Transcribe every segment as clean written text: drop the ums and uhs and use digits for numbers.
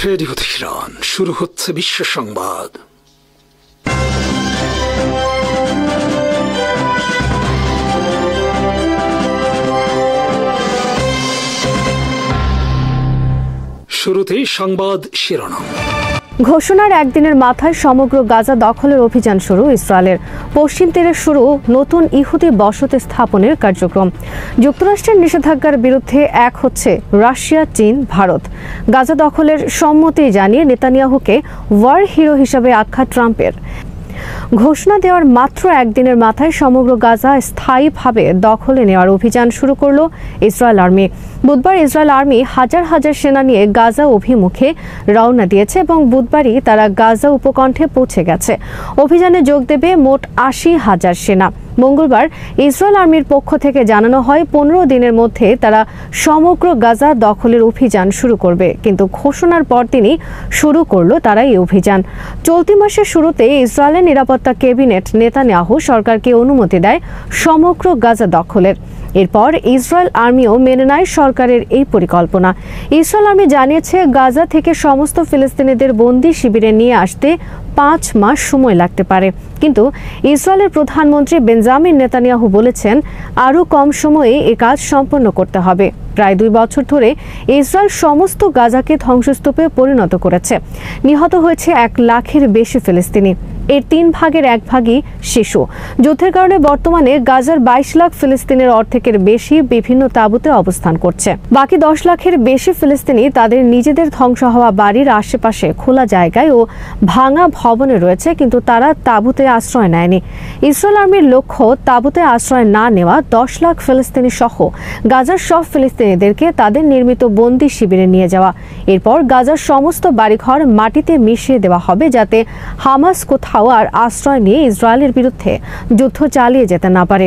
Radio Tehran, শুরু হচ্ছে বিশ্ব সংবাদ। শুরুতেই সংবাদ শিরোনাম। ঘোষণার একদিনের মাথায় সমগ্র গাজা দখলের অভিযান শুরু ইসরায়েলের। পশ্চিম তীরে শুরু নতুন ইহুদি বসতি স্থাপনের কার্যক্রম। যুক্তরাষ্ট্রের নিষেধাজ্ঞার বিরুদ্ধে এক হচ্ছে রাশিয়া, চীন, ভারত। গাজা দখলের সম্মতি জানিয়ে নেতানিয়াহুকে ওয়ার হিরো হিসেবে আখ্যা ট্রাম্পের। ঘোষণা দেওয়ার মাত্র একদিনের মাথায় সমগ্র গাজা স্থায়ীভাবে দখলে নেওয়ার অভিযান শুরু করল ইসরায়েল আর্মি। বুধবার ইসরায়েল আর্মি হাজার হাজার সেনা নিয়ে গাজা অভিমুখে রওনা দিয়েছে এবং বুধবারই তারা গাজা উপকণ্ঠে পৌঁছে গেছে। অভিযানে যোগ দেবে মোট ৮০,০০০ সেনা। মঙ্গলবার ইসরায়েল আর্মির পক্ষ থেকে জানানো হয় ১৫ দিনের মধ্যে তারা সমগ্র গাজা দখলের অভিযান শুরু করবে, কিন্তু ঘোষণার পরদিনই শুরু করলো তারা এই অভিযান। চলতি মাসের শুরুতে ইসরায়েলের নিরাপত্তা ক্যাবিনেট নেতানিয়াহু সরকারকে অনুমতি দেয় সমগ্র গাজা দখলের। এরপর ইসরায়েল আর্মিও মেনে নেয় সরকারের এই পরিকল্পনা। ইসরায়েল আর্মি জানিয়েছে গাজা থেকে সমস্ত ফিলিস্তিনিদের বন্দি শিবিরে নিয়ে আসতে ৫ মাস সময় লাগতে পারে, কিন্তু ইসরায়েলের প্রধানমন্ত্রী বেঞ্জামিন নেতানিয়াহু বলেছেন আরও কম সময়ে এ কাজ সম্পন্ন করতে হবে। প্রায় ২ বছর ধরে ইসরায়েল সমস্ত গাজাকে ধ্বংসস্তূপে পরিণত করেছে। নিহত হয়েছে ১ লাখের বেশি ফিলিস্তিনি, এর ৩ ভাগের ১ ভাগই শিশু। যুদ্ধের কারণে বর্তমানে গাজার ২২ লাখ ফিলিস্তিনের অর্ধেকের বেশি বিভিন্ন তাঁবুতে অবস্থান করছে। বাকি ১০ লাখের বেশি ফিলিস্তিনি তাদের নিজেদের ধ্বংস হওয়া বাড়ির আশেপাশে খোলা জায়গায় ও ভাঙা ভবনে রয়েছে, কিন্তু তারা তাঁবুতে আশ্রয় নেয়নি। ইসরায়েল আর্মির লক্ষ্য তাঁবুতে আশ্রয় না নেওয়া ১০ লাখ ফিলিস্তিনি সহ গাজার সব ফিলিস্তিনিদেরকে তাদের নির্মিত বন্দি শিবিরে নিয়ে যাওয়া। এরপর গাজার সমস্ত বাড়িঘর মাটিতে মিশিয়ে দেওয়া হবে, যাতে হামাস কোথাও আর আশ্রয় নিয়ে ইসরায়েলের বিরুদ্ধে যুদ্ধ চালিয়ে যেতে না পারে।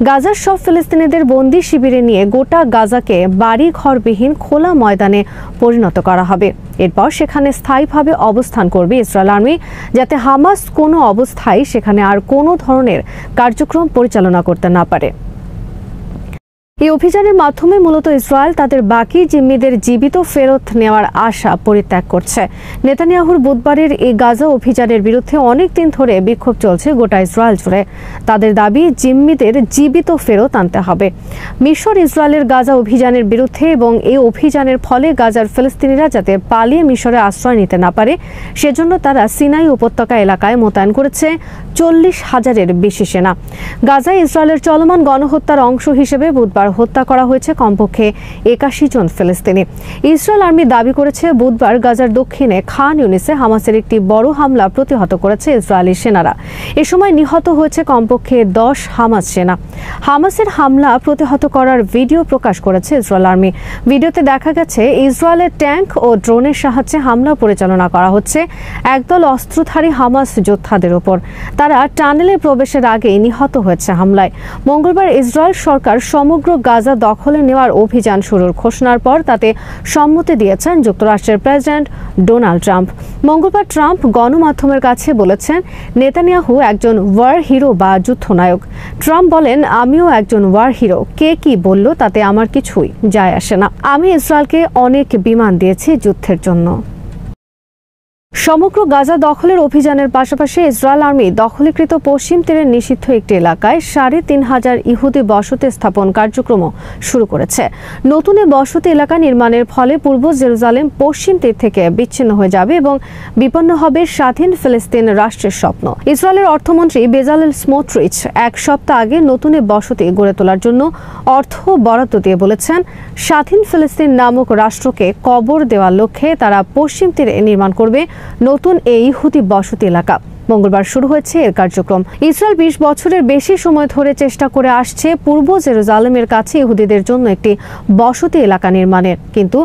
গাজার সব ফিলিস্তিনিদের বন্দি শিবিরে নিয়ে গোটা গাজাকে বাড়ি ঘরবিহীন খোলা ময়দানে পরিণত করা হবে। এরপর সেখানে স্থায়ীভাবে অবস্থান করবে ইসরায়েল আর্মি, যাতে হামাস কোনো অবস্থায় সেখানে আর কোনো ধরনের কার্যক্রম পরিচালনা করতে না পারে। এই অভিযানের মাধ্যমে মূলত ইসরায়েল তাদের বাকি জিম্মিদের জীবিত ফেরত নেওয়ার আশা পরিত্যাগ করছে। নেতানিয়াহুর বুধবারের এই গাজা অভিযানের বিরুদ্ধে অনেক দিন ধরে বিক্ষোভ চলছে গোটা ইসরায়েল জুড়ে। তাদের দাবি জিম্মিদের জীবিত ফেরত আনতে হবে। মিশর ইসরায়েলের গাজা অভিযানের বিরুদ্ধে এবং এই অভিযানের ফলে গাজার ফিলিস্তিনিরা যাতে পালিয়ে মিশরে আশ্রয় নিতে না পারে সেজন্য তারা সিনাই উপত্যকা এলাকায় মোতায়েন করেছে ৪০,০০০-এর বেশি সেনা। গাজায় ইসরায়েলের চলমান গণহত্যার অংশ হিসেবে বুধবার হত্যা করা হয়েছে কমপক্ষে ৮১ জন ফিলিস্তিনি। ইসরায়েল আর্মি দাবি করেছে বুধবার গাজার দক্ষিণে খান ইউনিসে হামাসের একটি বড় হামলা প্রতিহত করেছে ইসরায়েলি সেনারা। এ সময় নিহত হয়েছে কমপক্ষে ১০ হামাস সেনা। হামাসের হামলা প্রতিহত করার ভিডিও প্রকাশ করেছে ইসরায়েল আর্মি। ভিডিওতে দেখা গেছে ইসরায়েলের ট্যাঙ্ক ও ড্রোনের সাহায্যে হামলা পরিচালনা করা হচ্ছে একদল অস্ত্রধারী হামাস যোদ্ধাদের উপর। তারা টানেলে প্রবেশের আগেই নিহত হয়েছে হামলায়। মঙ্গলবার ইসরায়েল সরকার সমগ্র গাজা দখলে নেওয়ার অভিযান শুরুর ঘোষণার পর তাতে সম্মতি দিয়েছেন যুক্তরাষ্ট্রের প্রেসিডেন্ট ডোনাল্ড ট্রাম্প। মঙ্গলবার ট্রাম্প গণমাধ্যমের কাছে বলেছেন নেতানিয়াহু একজন ওয়ার হিরো বা যুদ্ধনায়ক। ট্রাম্প বলেন, আমিও একজন ওয়ার হিরো, কে কি বলল তাতে আমার কিছুই যায় আসে না। আমি ইসরায়েলকে অনেক বিমান দিয়েছি যুদ্ধের জন্য। সমগ্র গাজা দখলের অভিযানের পাশাপাশি ইসরায়েল আর্মি দখলীকৃত পশ্চিম তীরের নিষিদ্ধ একটি এলাকায় ৩৫০০ ইহুদি বসতি স্থাপন কার্যক্রম শুরু করেছে। নতুন এই বসতি এলাকা নির্মাণের ফলে পূর্ব জেরুজালেম পশ্চিম তীর থেকে বিচ্ছিন্ন হয়ে যাবে এবং বিপন্ন হবে স্বাধীন ফিলিস্তিন রাষ্ট্রের স্বপ্ন। ইসরায়েলের অর্থমন্ত্রী বেজালেল স্মোট্রিচ ১ সপ্তাহ আগে নতুন এই বসতি গড়ে তোলার জন্য অর্থ বরাদ্দ দিয়ে বলেছেন, স্বাধীন ফিলিস্তিন নামক রাষ্ট্রকে কবর দেওয়ার লক্ষ্যে তারা পশ্চিম তীরে নির্মাণ করবে নতুন এই ইহুদি বসতি এলাকা। মঙ্গলবার শুরু হয়েছে এর কার্যক্রম। ইসরায়েল ২০ বছরের বেশি সময় ধরে চেষ্টা করে আসছে পূর্ব জেরুজালেমের কাছে ইহুদিদের জন্য একটি বসতি এলাকা নির্মাণের, কিন্তু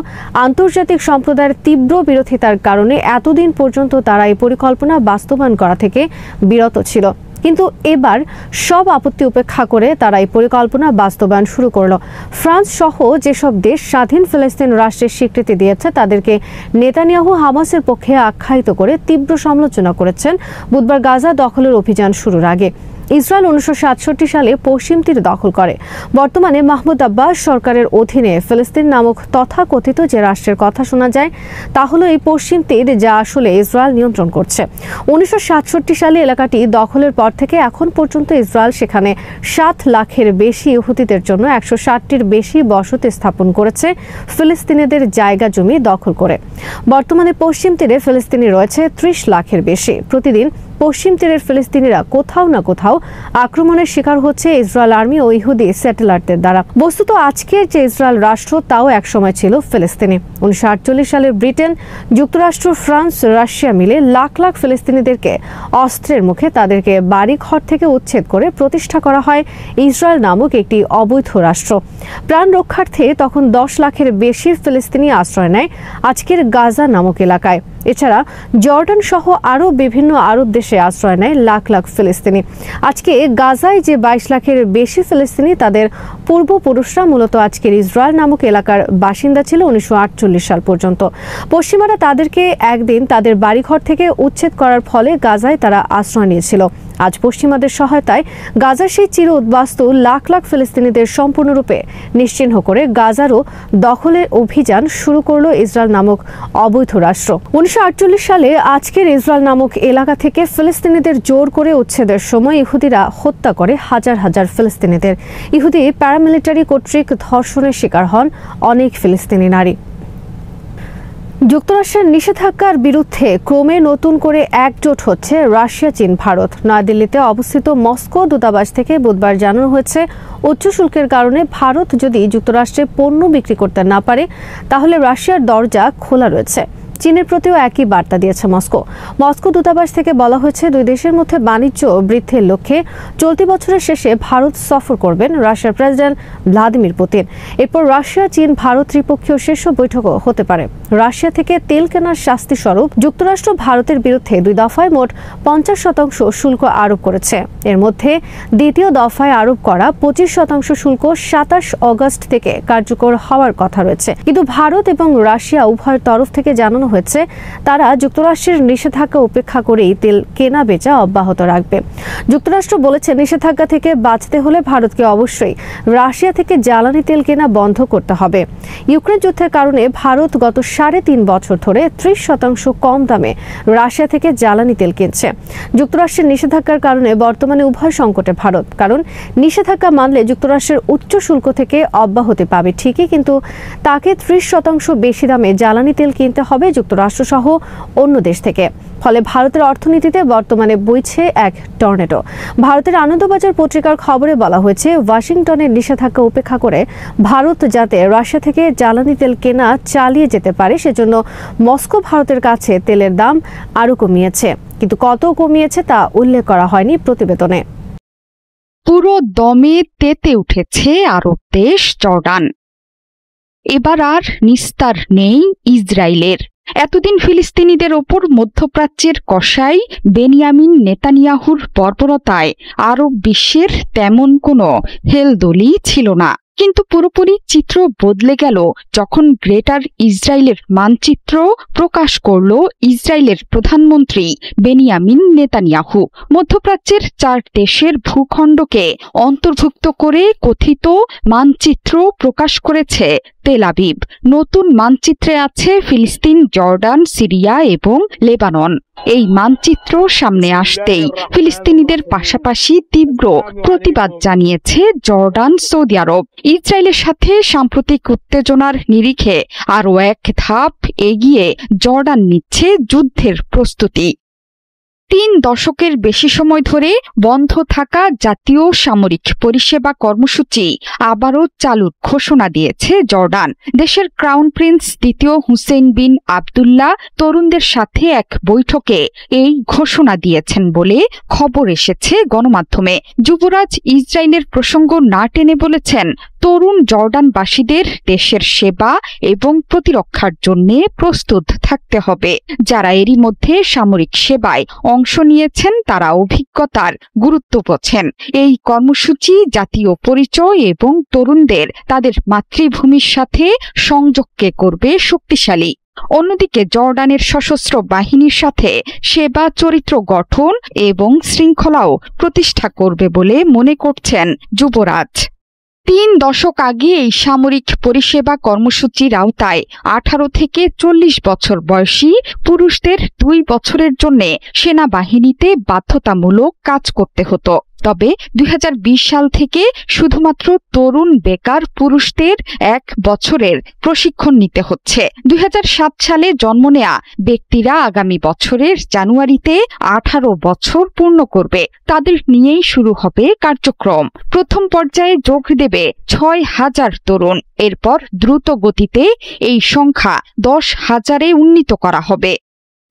আন্তর্জাতিক সম্প্রদায়ের তীব্র বিরোধিতার কারণে এতদিন পর্যন্ত তারা এই পরিকল্পনা বাস্তবায়ন করা থেকে বিরত ছিল। কিন্তু এবার সব আপত্তি উপেক্ষা করে তারা এই পরিকল্পনা বাস্তবায়ন শুরু করল। ফ্রান্স সহ যেসব দেশ স্বাধীন ফিলিস্তিন রাষ্ট্রের স্বীকৃতি দিয়েছে তাদেরকে নেতানিয়াহু হামাসের পক্ষে আখ্যায়িত করে তীব্র সমালোচনা করেছেন বুধবার গাজা দখলের অভিযান শুরুর আগে। ইসরায়েল 1967 সালে পশ্চিম তীর দখল করে। বর্তমানে মাহমুদ আব্বাস সরকারের অধীনে ফিলিস্তিন নামক তথাকথিত যে রাষ্ট্রের কথা শোনা যায় তা হলো এই পশ্চিম তীর, যা আসলে ইসরায়েল নিয়ন্ত্রণ করছে। 1967 সালে এলাকাটি দখলের পর থেকে এখন পর্যন্ত ইসরায়েল সেখানে 7 লাখের বেশি ইহুদিদের জন্য 160টির বেশি বসতি স্থাপন করেছে ফিলিস্তিনিদের জায়গা জমি দখল করে। বর্তমানে পশ্চিম তীরে ফিলিস্তিনি রয়েছে 30 লাখের বেশি। প্রতিদিন পশ্চিম তীরের ফিলিস্তিনিরা কোথাও না কোথাও আক্রমণের শিকার হচ্ছে ইসরায়েল আর্মি ও ইহুদি স্যাটেলাইটদের দ্বারা। বস্তুত আজকের যে ইসরায়েল রাষ্ট্র তাও একসময় ছিল ফিলিস্তিনি। 1948 সালে ব্রিটেন, যুক্তরাষ্ট্র, ফ্রান্স, রাশিয়া মিলে লাখ লাখ ফিলিস্তিনিদেরকে অস্ত্রের মুখে তাদেরকে বাড়ি ঘর থেকে উচ্ছেদ করে প্রতিষ্ঠা করা হয় ইসরায়েল নামক একটি অবৈধ রাষ্ট্র। প্রাণ রক্ষার্থে তখন 10 লাখের বেশি ফিলিস্তিনি আশ্রয় নেয় আজকের গাজা নামক এলাকায়। এছাড়া জর্ডান সহ আরও বিভিন্ন আরব দেশে আশ্রয় নেয় লাখ লাখ ফিলিস্তিনি। আজকে গাজায় যে 22 লাখের বেশি ফিলিস্তিনি, তাদের পূর্বপুরুষরা মূলত আজকের ইসরায়েল নামক এলাকার বাসিন্দা ছিল 1948 সাল পর্যন্ত। পশ্চিমারা তাদেরকে একদিন তাদের বাড়িঘর থেকে উচ্ছেদ করার ফলে গাজায় তারা আশ্রয় নিয়েছিল। আজ পশ্চিমাদের সহায়তায় গাজার সেই চির উদ্বাস্তু লাখ লাখ ফিলিস্তিনিদের সম্পূর্ণরূপে নিশ্চিহ্ন করে গাজারও দখলের অভিযান শুরু করলো ইসরায়েল নামক অবৈধ রাষ্ট্র। 1948 সালে আজকের ইসরায়েল নামক এলাকা থেকে ফিলিস্তিনিদের জোর করে উচ্ছেদের সময় ইহুদিরা হত্যা করে হাজার হাজার ফিলিস্তিনিদের। ইহুদি প্যারামিলিটারি কর্তৃক ধর্ষণের শিকার হন অনেক ফিলিস্তিনি নারী। যুক্তরাষ্ট্রের নিষেধাজ্ঞার বিরুদ্ধে ক্রমে নতুন করে একজোট হচ্ছে রাশিয়া, চীন, ভারত। নয়াদিল্লিতে অবস্থিত মস্কো দূতাবাস থেকে বুধবার জানানো হয়েছে, উচ্চ শুল্কের কারণে ভারত যদি যুক্তরাষ্ট্রে পণ্য বিক্রি করতে না পারে তাহলে রাশিয়ার দরজা খোলা রয়েছে। চীনের প্রতিও একই বার্তা দিয়েছে মস্কো। মস্কো দূতাবাস থেকে বলা হয়েছে, দুই দেশের মধ্যে বাণিজ্য বৃদ্ধির লক্ষ্যে চলতি বছরের শেষে ভারত সফর করবেন রাশিয়ার প্রেসিডেন্ট ভ্লাদিমির পুতিন। এরপর রাশিয়া, চীন, ভারত ত্রিপক্ষীয় শীর্ষ বৈঠকও হতে পারে। রাশিয়া থেকে তেল কেনার শাস্তি স্বরূপ যুক্তরাষ্ট্র ভারতের বিরুদ্ধে 2 দফায় মোট 50% শুল্ক আরোপ করেছে। এর মধ্যে দ্বিতীয় দফায় আরোপ করা 25% শুল্ক 27 অগস্ট থেকে কার্যকর হওয়ার কথা রয়েছে। কিন্তু ভারত এবং রাশিয়া উভয়ের তরফ থেকে জানানো হয়েছে তারা যুক্তরাষ্ট্রের নিষেধাজ্ঞা উপেক্ষা করেই তেল কেনা বেচা অব্যাহত রাখবে। যুক্তরাষ্ট্র বলেছে, নিষেধাজ্ঞা থেকে বাঁচতে হলে ভারতকে অবশ্যই রাশিয়া থেকে জ্বালানি তেল কেনা বন্ধ করতে হবে। ইউক্রেন যুদ্ধের কারণে ভারত গত 3.5 বছর ধরে 30% কম দামে রাশিয়া থেকে জ্বালানি তেল কিনছে। যুক্তরাষ্ট্রের নিষেধাজ্ঞার কারণে বর্তমানে উভয় সংকটে ভারত, কারণ নিষেধাজ্ঞা মানলে যুক্তরাষ্ট্রের উচ্চ শুল্ক থেকে অব্যাহতি পাবে ঠিকই, কিন্তু তাকে 30% বেশি দামে জ্বালানি তেল কিনতে হবে যুক্তরাষ্ট্র সহ অন্য দেশ থেকে। ফলে ভারতের অর্থনীতিতে বর্তমানে বইছে এক টর্নেডো। ভারতের আনন্দবাজার পত্রিকার খবরে বলা হয়েছে, ওয়াশিংটনের নিষেধাজ্ঞা উপেক্ষা করে ভারত যাতে রাশিয়া থেকে জ্বালানি তেল কেনা চালিয়ে যেতে পারে সেজন্য মস্কো ভারতের কাছে তেলের দাম আরও কমিয়েছে, কিন্তু কত কমিয়েছে তা উল্লেখ করা হয়নি প্রতিবেদনে। পুরো দমে তেতে উঠেছে আরব দেশ জর্ডান। এবার আর নিস্তার নেই ইসরায়েলের। এতদিন ফিলিস্তিনিদের ওপর মধ্যপ্রাচ্যের কসাই বেনিয়ামিন নেতানিয়াহুর বর্বরতায় আরব বিশ্বের তেমন কোনো হেলদোলই ছিল না। কিন্তু পুরোপুরি চিত্র বদলে গেল যখন গ্রেটার ইসরায়েলের মানচিত্র প্রকাশ করল ইসরায়েলের প্রধানমন্ত্রী বেনিয়ামিন নেতানিয়াহু। মধ্যপ্রাচ্যের 4 দেশের ভূখণ্ডকে অন্তর্ভুক্ত করে কথিত মানচিত্র প্রকাশ করেছে তেল আবিব। নতুন মানচিত্রে আছে ফিলিস্তিন, জর্ডান, সিরিয়া এবং লেবানন। এই মানচিত্র সামনে আসতেই ফিলিস্তিনিদের পাশাপাশি তীব্র প্রতিবাদ জানিয়েছে জর্ডান, সৌদি আরব। ইসরায়েলের সাথে সাম্প্রতিক উত্তেজনার নিরিখে আরও এক ধাপ এগিয়ে জর্ডান নিচ্ছে যুদ্ধের প্রস্তুতি। 3 দশকের বেশি সময় ধরে বন্ধ থাকা জাতীয় সামরিক পরিষেবা কর্মসূচি আবারও চালুর ঘোষণা দিয়েছে জর্ডান। দেশের ক্রাউন প্রিন্স দ্বিতীয় হুসেইন বিন আবদুল্লাহ তরুণদের সাথে এক বৈঠকে এই ঘোষণা দিয়েছেন বলে খবর এসেছে গণমাধ্যমে। যুবরাজ ইসরায়েলের প্রসঙ্গ না টেনে বলেছেন, তরুণ জর্ডানবাসীদের দেশের সেবা এবং প্রতিরক্ষার জন্য প্রস্তুত থাকতে হবে। যারা এরই মধ্যে সামরিক সেবায় অংশ নিয়েছেন তারা অভিজ্ঞতার গুরুত্ব বোঝেন। এই কর্মসূচি জাতীয় পরিচয় এবং তরুণদের তাদের মাতৃভূমির সাথে সংযোগকে করবে শক্তিশালী। অন্যদিকে জর্ডানের সশস্ত্র বাহিনীর সাথে সেবা চরিত্র গঠন এবং শৃঙ্খলাও প্রতিষ্ঠা করবে বলে মনে করছেন যুবরাজ। 3 দশক আগে এই সামরিক পরিষেবা কর্মসূচির আওতায় 18 থেকে 40 বছর বয়সী পুরুষদের 2 বছরের জন্য সেনাবাহিনীতে বাধ্যতামূলক কাজ করতে হতো। তবে 2020 সাল থেকে শুধুমাত্র তরুণ বেকার পুরুষদের 1 বছরের প্রশিক্ষণ নিতে হচ্ছে। 2007 সালে জন্ম নেয়া ব্যক্তিরা আগামী বছরের জানুয়ারিতে 18 বছর পূর্ণ করবে। তাদের নিয়েই শুরু হবে কার্যক্রম। প্রথম পর্যায়ে যোগ দেবে 6,000 তরুণ। এরপর দ্রুত গতিতে এই সংখ্যা 10,000-এ উন্নীত করা হবে।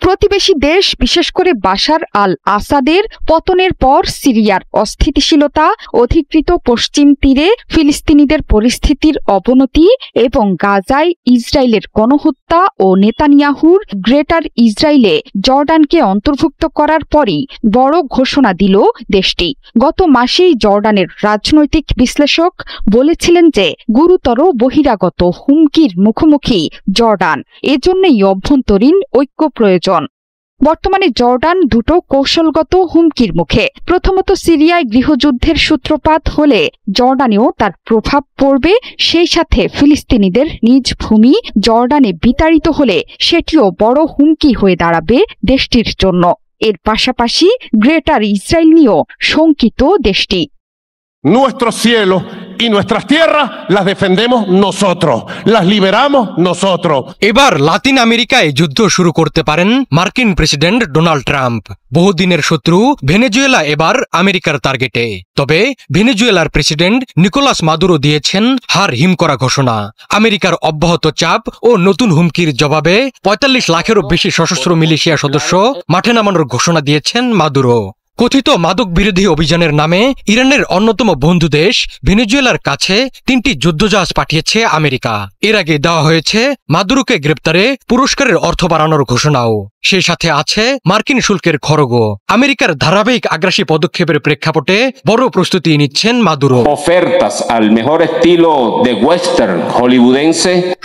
প্রতিবেশী দেশ বিশেষ করে বাশার আল আসাদের পতনের পর সিরিয়ার অস্থিতিশীলতা, অধিকৃত পশ্চিম তীরে ফিলিস্তিনিদের পরিস্থিতির অবনতি এবং গাজায় ইসরায়েলের গণহত্যা ও নেতানিয়াহুর গ্রেটার ইসরায়েলে জর্ডানকে অন্তর্ভুক্ত করার পরই বড় ঘোষণা দিল দেশটি। গত মাসেই জর্ডানের রাজনৈতিক বিশ্লেষক বলেছিলেন যে গুরুতর বহিরাগত হুমকির মুখোমুখি জর্ডান, এজন্যই অভ্যন্তরীণ ঐক্য প্রয়োজন। বর্তমানে জর্ডান দুটো কৌশলগত হুমকির মুখে। প্রথমত, সিরিয়ায় গৃহযুদ্ধের সূত্রপাত হলে জর্ডানেও তার প্রভাব পড়বে। সেই সাথে ফিলিস্তিনিদের নিজ ভূমি জর্ডানে বিতাড়িত হলে সেটিও বড় হুমকি হয়ে দাঁড়াবে দেশটির জন্য। এর পাশাপাশি গ্রেটার ইসরায়েল নিয়েও শঙ্কিত দেশটি। Nuestros cielos y nuestras tierras las defendemos nosotros, las liberamos nosotros. এবার লাতিন আমেরিকায় যুদ্ধ শুরু করতে পারেন মার্কিন প্রেসিডেন্ট ডোনাল্ড ট্রাম্প। বহুদিনের শত্রু ভেনেজুয়েলা এবার আমেরিকার টার্গেটে। তবে ভেনেজুয়েলার প্রেসিডেন্ট নিকোলাস মাদুরো দিয়েছেন হার হিম করা ঘোষণা। আমেরিকার অব্যাহত চাপ ও নতুন হুমকির জবাবে 45 লাখেরও বেশি সশস্ত্র মিলিশিয়া সদস্য মাঠে নামানোর ঘোষণা দিয়েছেন মাদুরো। কথিত মাদক বিরোধী অভিযানের নামে ইরানের অন্যতম বন্ধু দেশ ভেনেজুয়েলার কাছে 3টি যুদ্ধজাহাজ পাঠিয়েছে আমেরিকা। এর আগে দেওয়া হয়েছে মাদুরোকে গ্রেপ্তারে পুরস্কারের অর্থ বাড়ানোর ঘোষণাও। সেই সাথে আছে মার্কিন শুল্কের খড়গও। আমেরিকার ধারাবাহিক আগ্রাসী পদক্ষেপের প্রেক্ষাপটে বড় প্রস্তুতি নিচ্ছেন মাদুরো।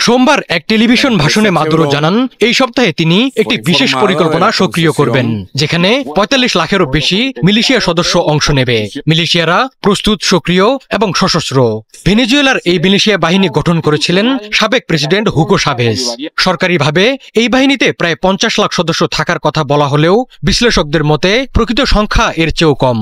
সোমবার এক টেলিভিশন ভাষণে মাদুরো জানান, এই সপ্তাহে তিনি একটি বিশেষ পরিকল্পনা সক্রিয় করবেন, যেখানে 45 লাখেরও বেশি মিলিশিয়া সদস্য অংশ নেবে। মিলিশিয়ারা প্রস্তুত, সক্রিয় এবং সশস্ত্র। ভেনেজুয়েলার এই মিলিশিয়া বাহিনী গঠন করেছিলেন সাবেক প্রেসিডেন্ট হুগো শাভেজ। সরকারিভাবে এই বাহিনীতে প্রায় 50 লাখ সদস্য থাকার কথা বলা হলেও বিশ্লেষকদের মতে প্রকৃত সংখ্যা এর চেয়েও কম।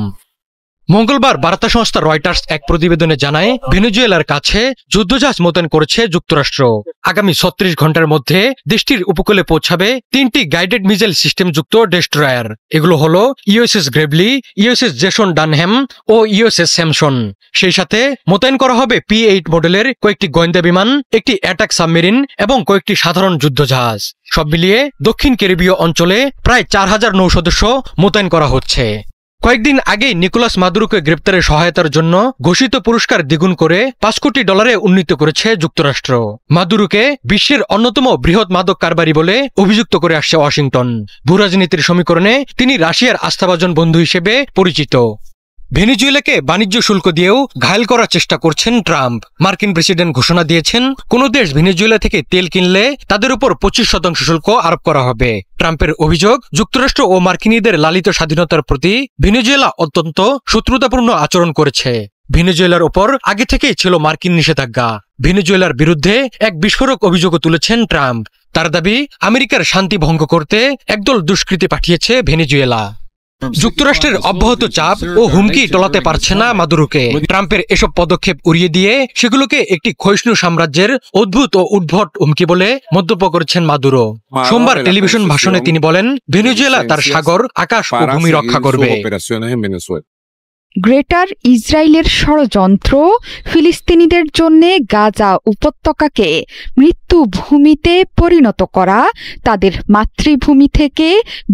মঙ্গলবার বার্তা সংস্থা রয়টার্স এক প্রতিবেদনে জানায়, ভেনেজুয়েলার কাছে যুদ্ধজাহাজ মোতায়েন করেছে যুক্তরাষ্ট্র। আগামী 36 ঘন্টার মধ্যে দেশটির উপকূলে পৌঁছাবে 3টি গাইডেড মিসাইল সিস্টেম যুক্ত ডেস্ট্রয়ার। এগুলো হলো USS Gravely, USS Jason Dunham ও ইউএসএস স্যামসন। সেই সাথে মোতায়েন করা হবে P-8 মডেলের কয়েকটি গোয়েন্দা বিমান, একটি অ্যাটাক সাবমেরিন এবং কয়েকটি সাধারণ যুদ্ধজাহাজ। সব মিলিয়ে দক্ষিণ ক্যারিবীয় অঞ্চলে প্রায় 4000 নৌসদস্য মোতায়েন করা হচ্ছে। কয়েকদিন আগে নিকোলাস মাদুরোকে গ্রেপ্তারে সহায়তার জন্য ঘোষিত পুরস্কার দ্বিগুণ করে $5 কোটি উন্নীত করেছে যুক্তরাষ্ট্র। মাদুরোকে বিশ্বের অন্যতম বৃহৎ মাদক কারবারি বলে অভিযুক্ত করে আসছে ওয়াশিংটন। ভূরাজনীতির সমীকরণে তিনি রাশিয়ার আস্থাভাজন বন্ধু হিসেবে পরিচিত। ভেনেজুয়েলাকে বাণিজ্য শুল্ক দিয়েও ঘায়েল করার চেষ্টা করছেন ট্রাম্প। মার্কিন প্রেসিডেন্ট ঘোষণা দিয়েছেন, কোন দেশ ভেনেজুয়েলা থেকে তেল কিনলে তাদের উপর 25% শুল্ক আরোপ করা হবে। ট্রাম্পের অভিযোগ, যুক্তরাষ্ট্র ও মার্কিনীদের লালিত স্বাধীনতার প্রতি ভেনেজুয়েলা অত্যন্ত শত্রুতাপূর্ণ আচরণ করেছে। ভেনেজুয়েলার ওপর আগে থেকেই ছিল মার্কিন নিষেধাজ্ঞা। ভেনেজুয়েলার বিরুদ্ধে এক বিস্ফোরক অভিযোগও তুলেছেন ট্রাম্প। তার দাবি, আমেরিকার শান্তি ভঙ্গ করতে একদল দুষ্কৃতী পাঠিয়েছে ভেনেজুয়েলা। যুক্তরাষ্ট্রের অব্যাহত চাপ ও হুমকি টলাতে পারছে না মাদুরোকে। ট্রাম্পের এসব পদক্ষেপ উড়িয়ে দিয়ে সেগুলোকে একটি ক্ষয়িষ্ণু সাম্রাজ্যের অদ্ভুত ও উদ্ভট হুমকি বলে মন্তব্য করেছেন মাদুরো। সোমবার টেলিভিশন ভাষণে তিনি বলেন, ভেনেজুয়েলা তার সাগর, আকাশ ও ভূমি রক্ষা করবে। গ্রেটার ইসরায়েলের ষড়যন্ত্র ফিলিস্তিনিদের জন্য গাজা উপত্যকাকে মৃত্যুভূমিতে পরিণত করা, তাদের মাতৃভূমি থেকে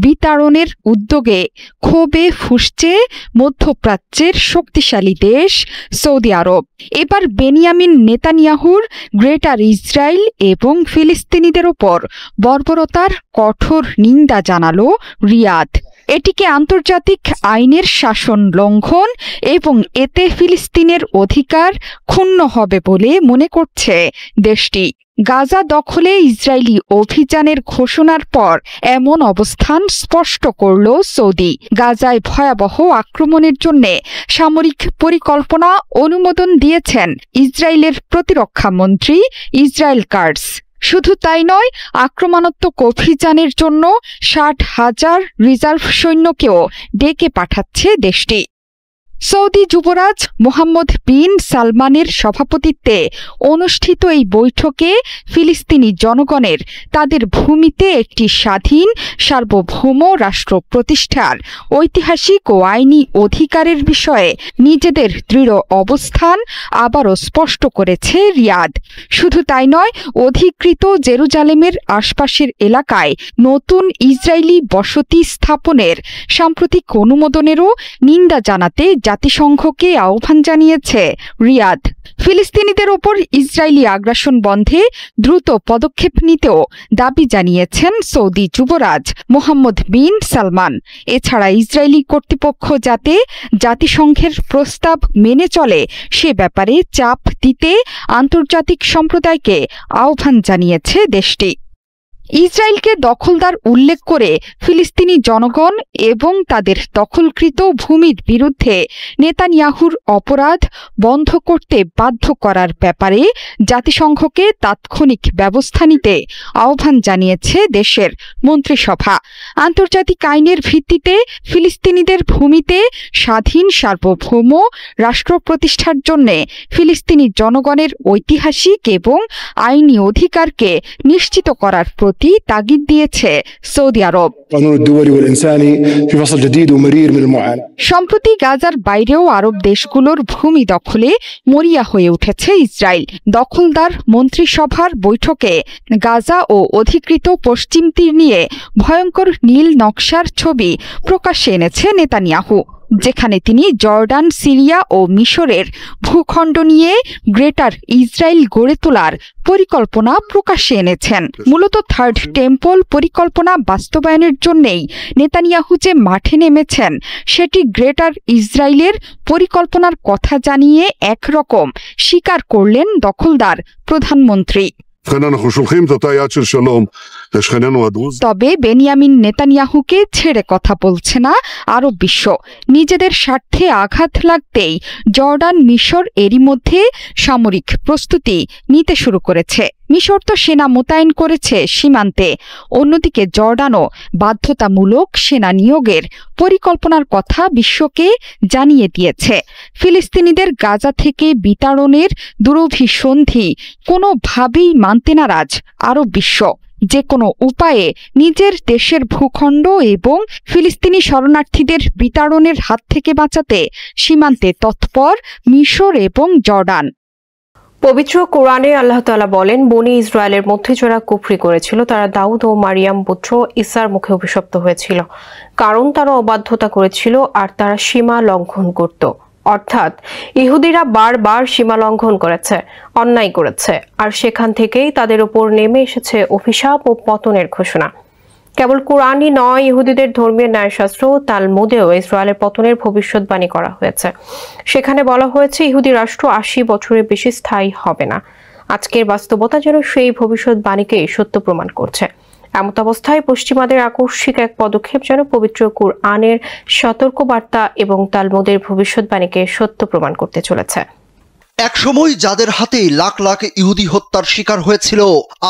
বিতাড়নের উদ্যোগে ক্ষোভে ফুঁসছে মধ্যপ্রাচ্যের শক্তিশালী দেশ সৌদি আরব। এবার বেনিয়ামিন নেতানিয়াহুর গ্রেটার ইসরায়েল এবং ফিলিস্তিনিদের ওপর বর্বরতার কঠোর নিন্দা জানালো রিয়াদ। এটিকে আন্তর্জাতিক আইনের শাসন লঙ্ঘন এবং এতে ফিলিস্তিনের অধিকার ক্ষুণ্ণ হবে বলে মনে করছে দেশটি। গাজা দখলে ইসরায়েলি অভিযানের ঘোষণার পর এমন অবস্থান স্পষ্ট করল সৌদি। গাজায় ভয়াবহ আক্রমণের জন্য সামরিক পরিকল্পনা অনুমোদন দিয়েছেন ইসরায়েলের প্রতিরক্ষা মন্ত্রী ইসরায়েল কাটজ। শুধু তাই নয়, আক্রমণাত্মক অভিযানের জন্য 60,000 রিজার্ভ সৈন্যকেও ডেকে পাঠাচ্ছে দেশটি। সৌদি যুবরাজ মোহাম্মদ বিন সালমানের সভাপতিত্বে অনুষ্ঠিত এই বৈঠকে ফিলিস্তিনি জনগণের তাদের ভূমিতে একটি স্বাধীন সার্বভৌম রাষ্ট্র প্রতিষ্ঠার ঐতিহাসিক ও আইনি অধিকারের বিষয়ে নিজেদের দৃঢ় অবস্থান আবারও স্পষ্ট করেছে রিয়াদ। শুধু তাই নয়, অধিকৃত জেরুজালেমের আশপাশের এলাকায় নতুন ইসরায়েলি বসতি স্থাপনের সাম্প্রতিক অনুমোদনেরও নিন্দা জানাতে জাতিসংঘকে আহ্বান জানিয়েছে রিয়াদ। ফিলিস্তিনিদের ওপর ইসরায়েলি আগ্রাসন বন্ধে দ্রুত পদক্ষেপ নিতেও দাবি জানিয়েছেন সৌদি যুবরাজ মোহাম্মদ বিন সালমান। এছাড়া ইসরায়েলি কর্তৃপক্ষ যাতে জাতিসংঘের প্রস্তাব মেনে চলে সে ব্যাপারে চাপ দিতে আন্তর্জাতিক সম্প্রদায়কে আহ্বান জানিয়েছে দেশটি। ইসরায়েলকে দখলদার উল্লেখ করে ফিলিস্তিনি জনগণ এবং তাদের দখলকৃত ভূমির বিরুদ্ধে নেতানিয়াহুর অপরাধ বন্ধ করতে বাধ্য করার ব্যাপারে জাতিসংঘকে তাৎক্ষণিক ব্যবস্থা নিতে আহ্বান জানিয়েছে দেশের মন্ত্রিসভা। আন্তর্জাতিক আইনের ভিত্তিতে ফিলিস্তিনিদের ভূমিতে স্বাধীন সার্বভৌম রাষ্ট্র প্রতিষ্ঠার জন্য ফিলিস্তিনি জনগণের ঐতিহাসিক এবং আইনি অধিকারকে নিশ্চিত করার প্রতি তাগিদ দিয়েছে সৌদি আরব। সম্প্রতি গাজার বাইরেও আরব দেশগুলোর ভূমি দখলে মরিয়া হয়ে উঠেছে ইসরায়েল। দখলদার মন্ত্রিসভার বৈঠকে গাজা ও অধিকৃত পশ্চিম তীর নিয়ে ভয়ঙ্কর নীল নকশার ছবি প্রকাশ্যে এনেছে নেতানিয়াহু, যেখানে তিনি জর্ডান, সিরিয়া ও মিশরের ভূখণ্ড নিয়ে গ্রেটার ইসরায়েল গড়ে তোলার পরিকল্পনা প্রকাশ্যে এনেছেন। মূলত থার্ড টেম্পল পরিকল্পনা বাস্তবায়নের জন্যই নেতানিয়াহু যে মাঠে নেমেছেন সেটি গ্রেটার ইসরায়েলের পরিকল্পনার কথা জানিয়ে একরকম স্বীকার করলেন দখলদার প্রধানমন্ত্রী। তবে বেনিয়ামিন নেতানিয়াহুকে ছেড়ে কথা বলছে না আরব বিশ্ব। নিজেদের স্বার্থে আঘাত লাগতেই জর্ডান, মিশর এরই মধ্যে সামরিক প্রস্তুতি নিতে শুরু করেছে। মিশর তো সেনা মোতায়েন করেছে সীমান্তে, অন্যদিকে জর্ডানও বাধ্যতামূলক সেনা নিয়োগের পরিকল্পনার কথা বিশ্বকে জানিয়ে দিয়েছে। ফিলিস্তিনিদের গাজা থেকে বিতাড়নের দুরভিসন্ধি কোনোভাবেই মানতে নারাজ আরব বিশ্ব। যে কোনো উপায়ে নিজের দেশের ভূখণ্ড এবং ফিলিস্তিনি শরণার্থীদের বিতাড়নের হাত থেকে বাঁচাতে সীমান্তে তৎপর মিশর এবং জর্ডান। পবিত্র কোরআনে আল্লাহ তাআলা বলেন, বনি ইসরায়েলের মধ্যে যারা কুফরি করেছিল তারা দাউদ ও মারিয়াম পুত্র ঈসার মুখে অভিশপ্ত হয়েছিল, কারণ তারা অবাধ্যতা করেছিল আর তারা সীমা লঙ্ঘন করত। অর্থাৎ ইহুদিরা বারবার সীমা লঙ্ঘন করেছে, অন্যায় করেছে, আর সেখান থেকেই তাদের উপর নেমে এসেছে অভিশাপ ও পতনের ঘোষণা। কেবল কোরআনই নয়, ইহুদিদের ধর্মীয় ন্যায়শাস্ত্র তালমুদেও ইসরায়েলের পতনের ভবিষ্যৎবাণী করা হয়েছে। সেখানে বলা হয়েছে ইহুদি রাষ্ট্র 80 বছরের বেশি স্থায়ী হবে না। আজকের বাস্তবতা যেন সেই ভবিষ্যৎবাণীকেই সত্য প্রমাণ করছে। এমত অবস্থায় পশ্চিমাদের আকস্মিক এক পদক্ষেপ যেন পবিত্র কুরআনের সতর্কবার্তা এবং তালমুদের ভবিষ্যৎবাণীকে সত্য প্রমাণ করতে চলেছে। একসময় যাদের হাতে লাখ লাখ ইহুদি হত্যার শিকার হয়েছিল,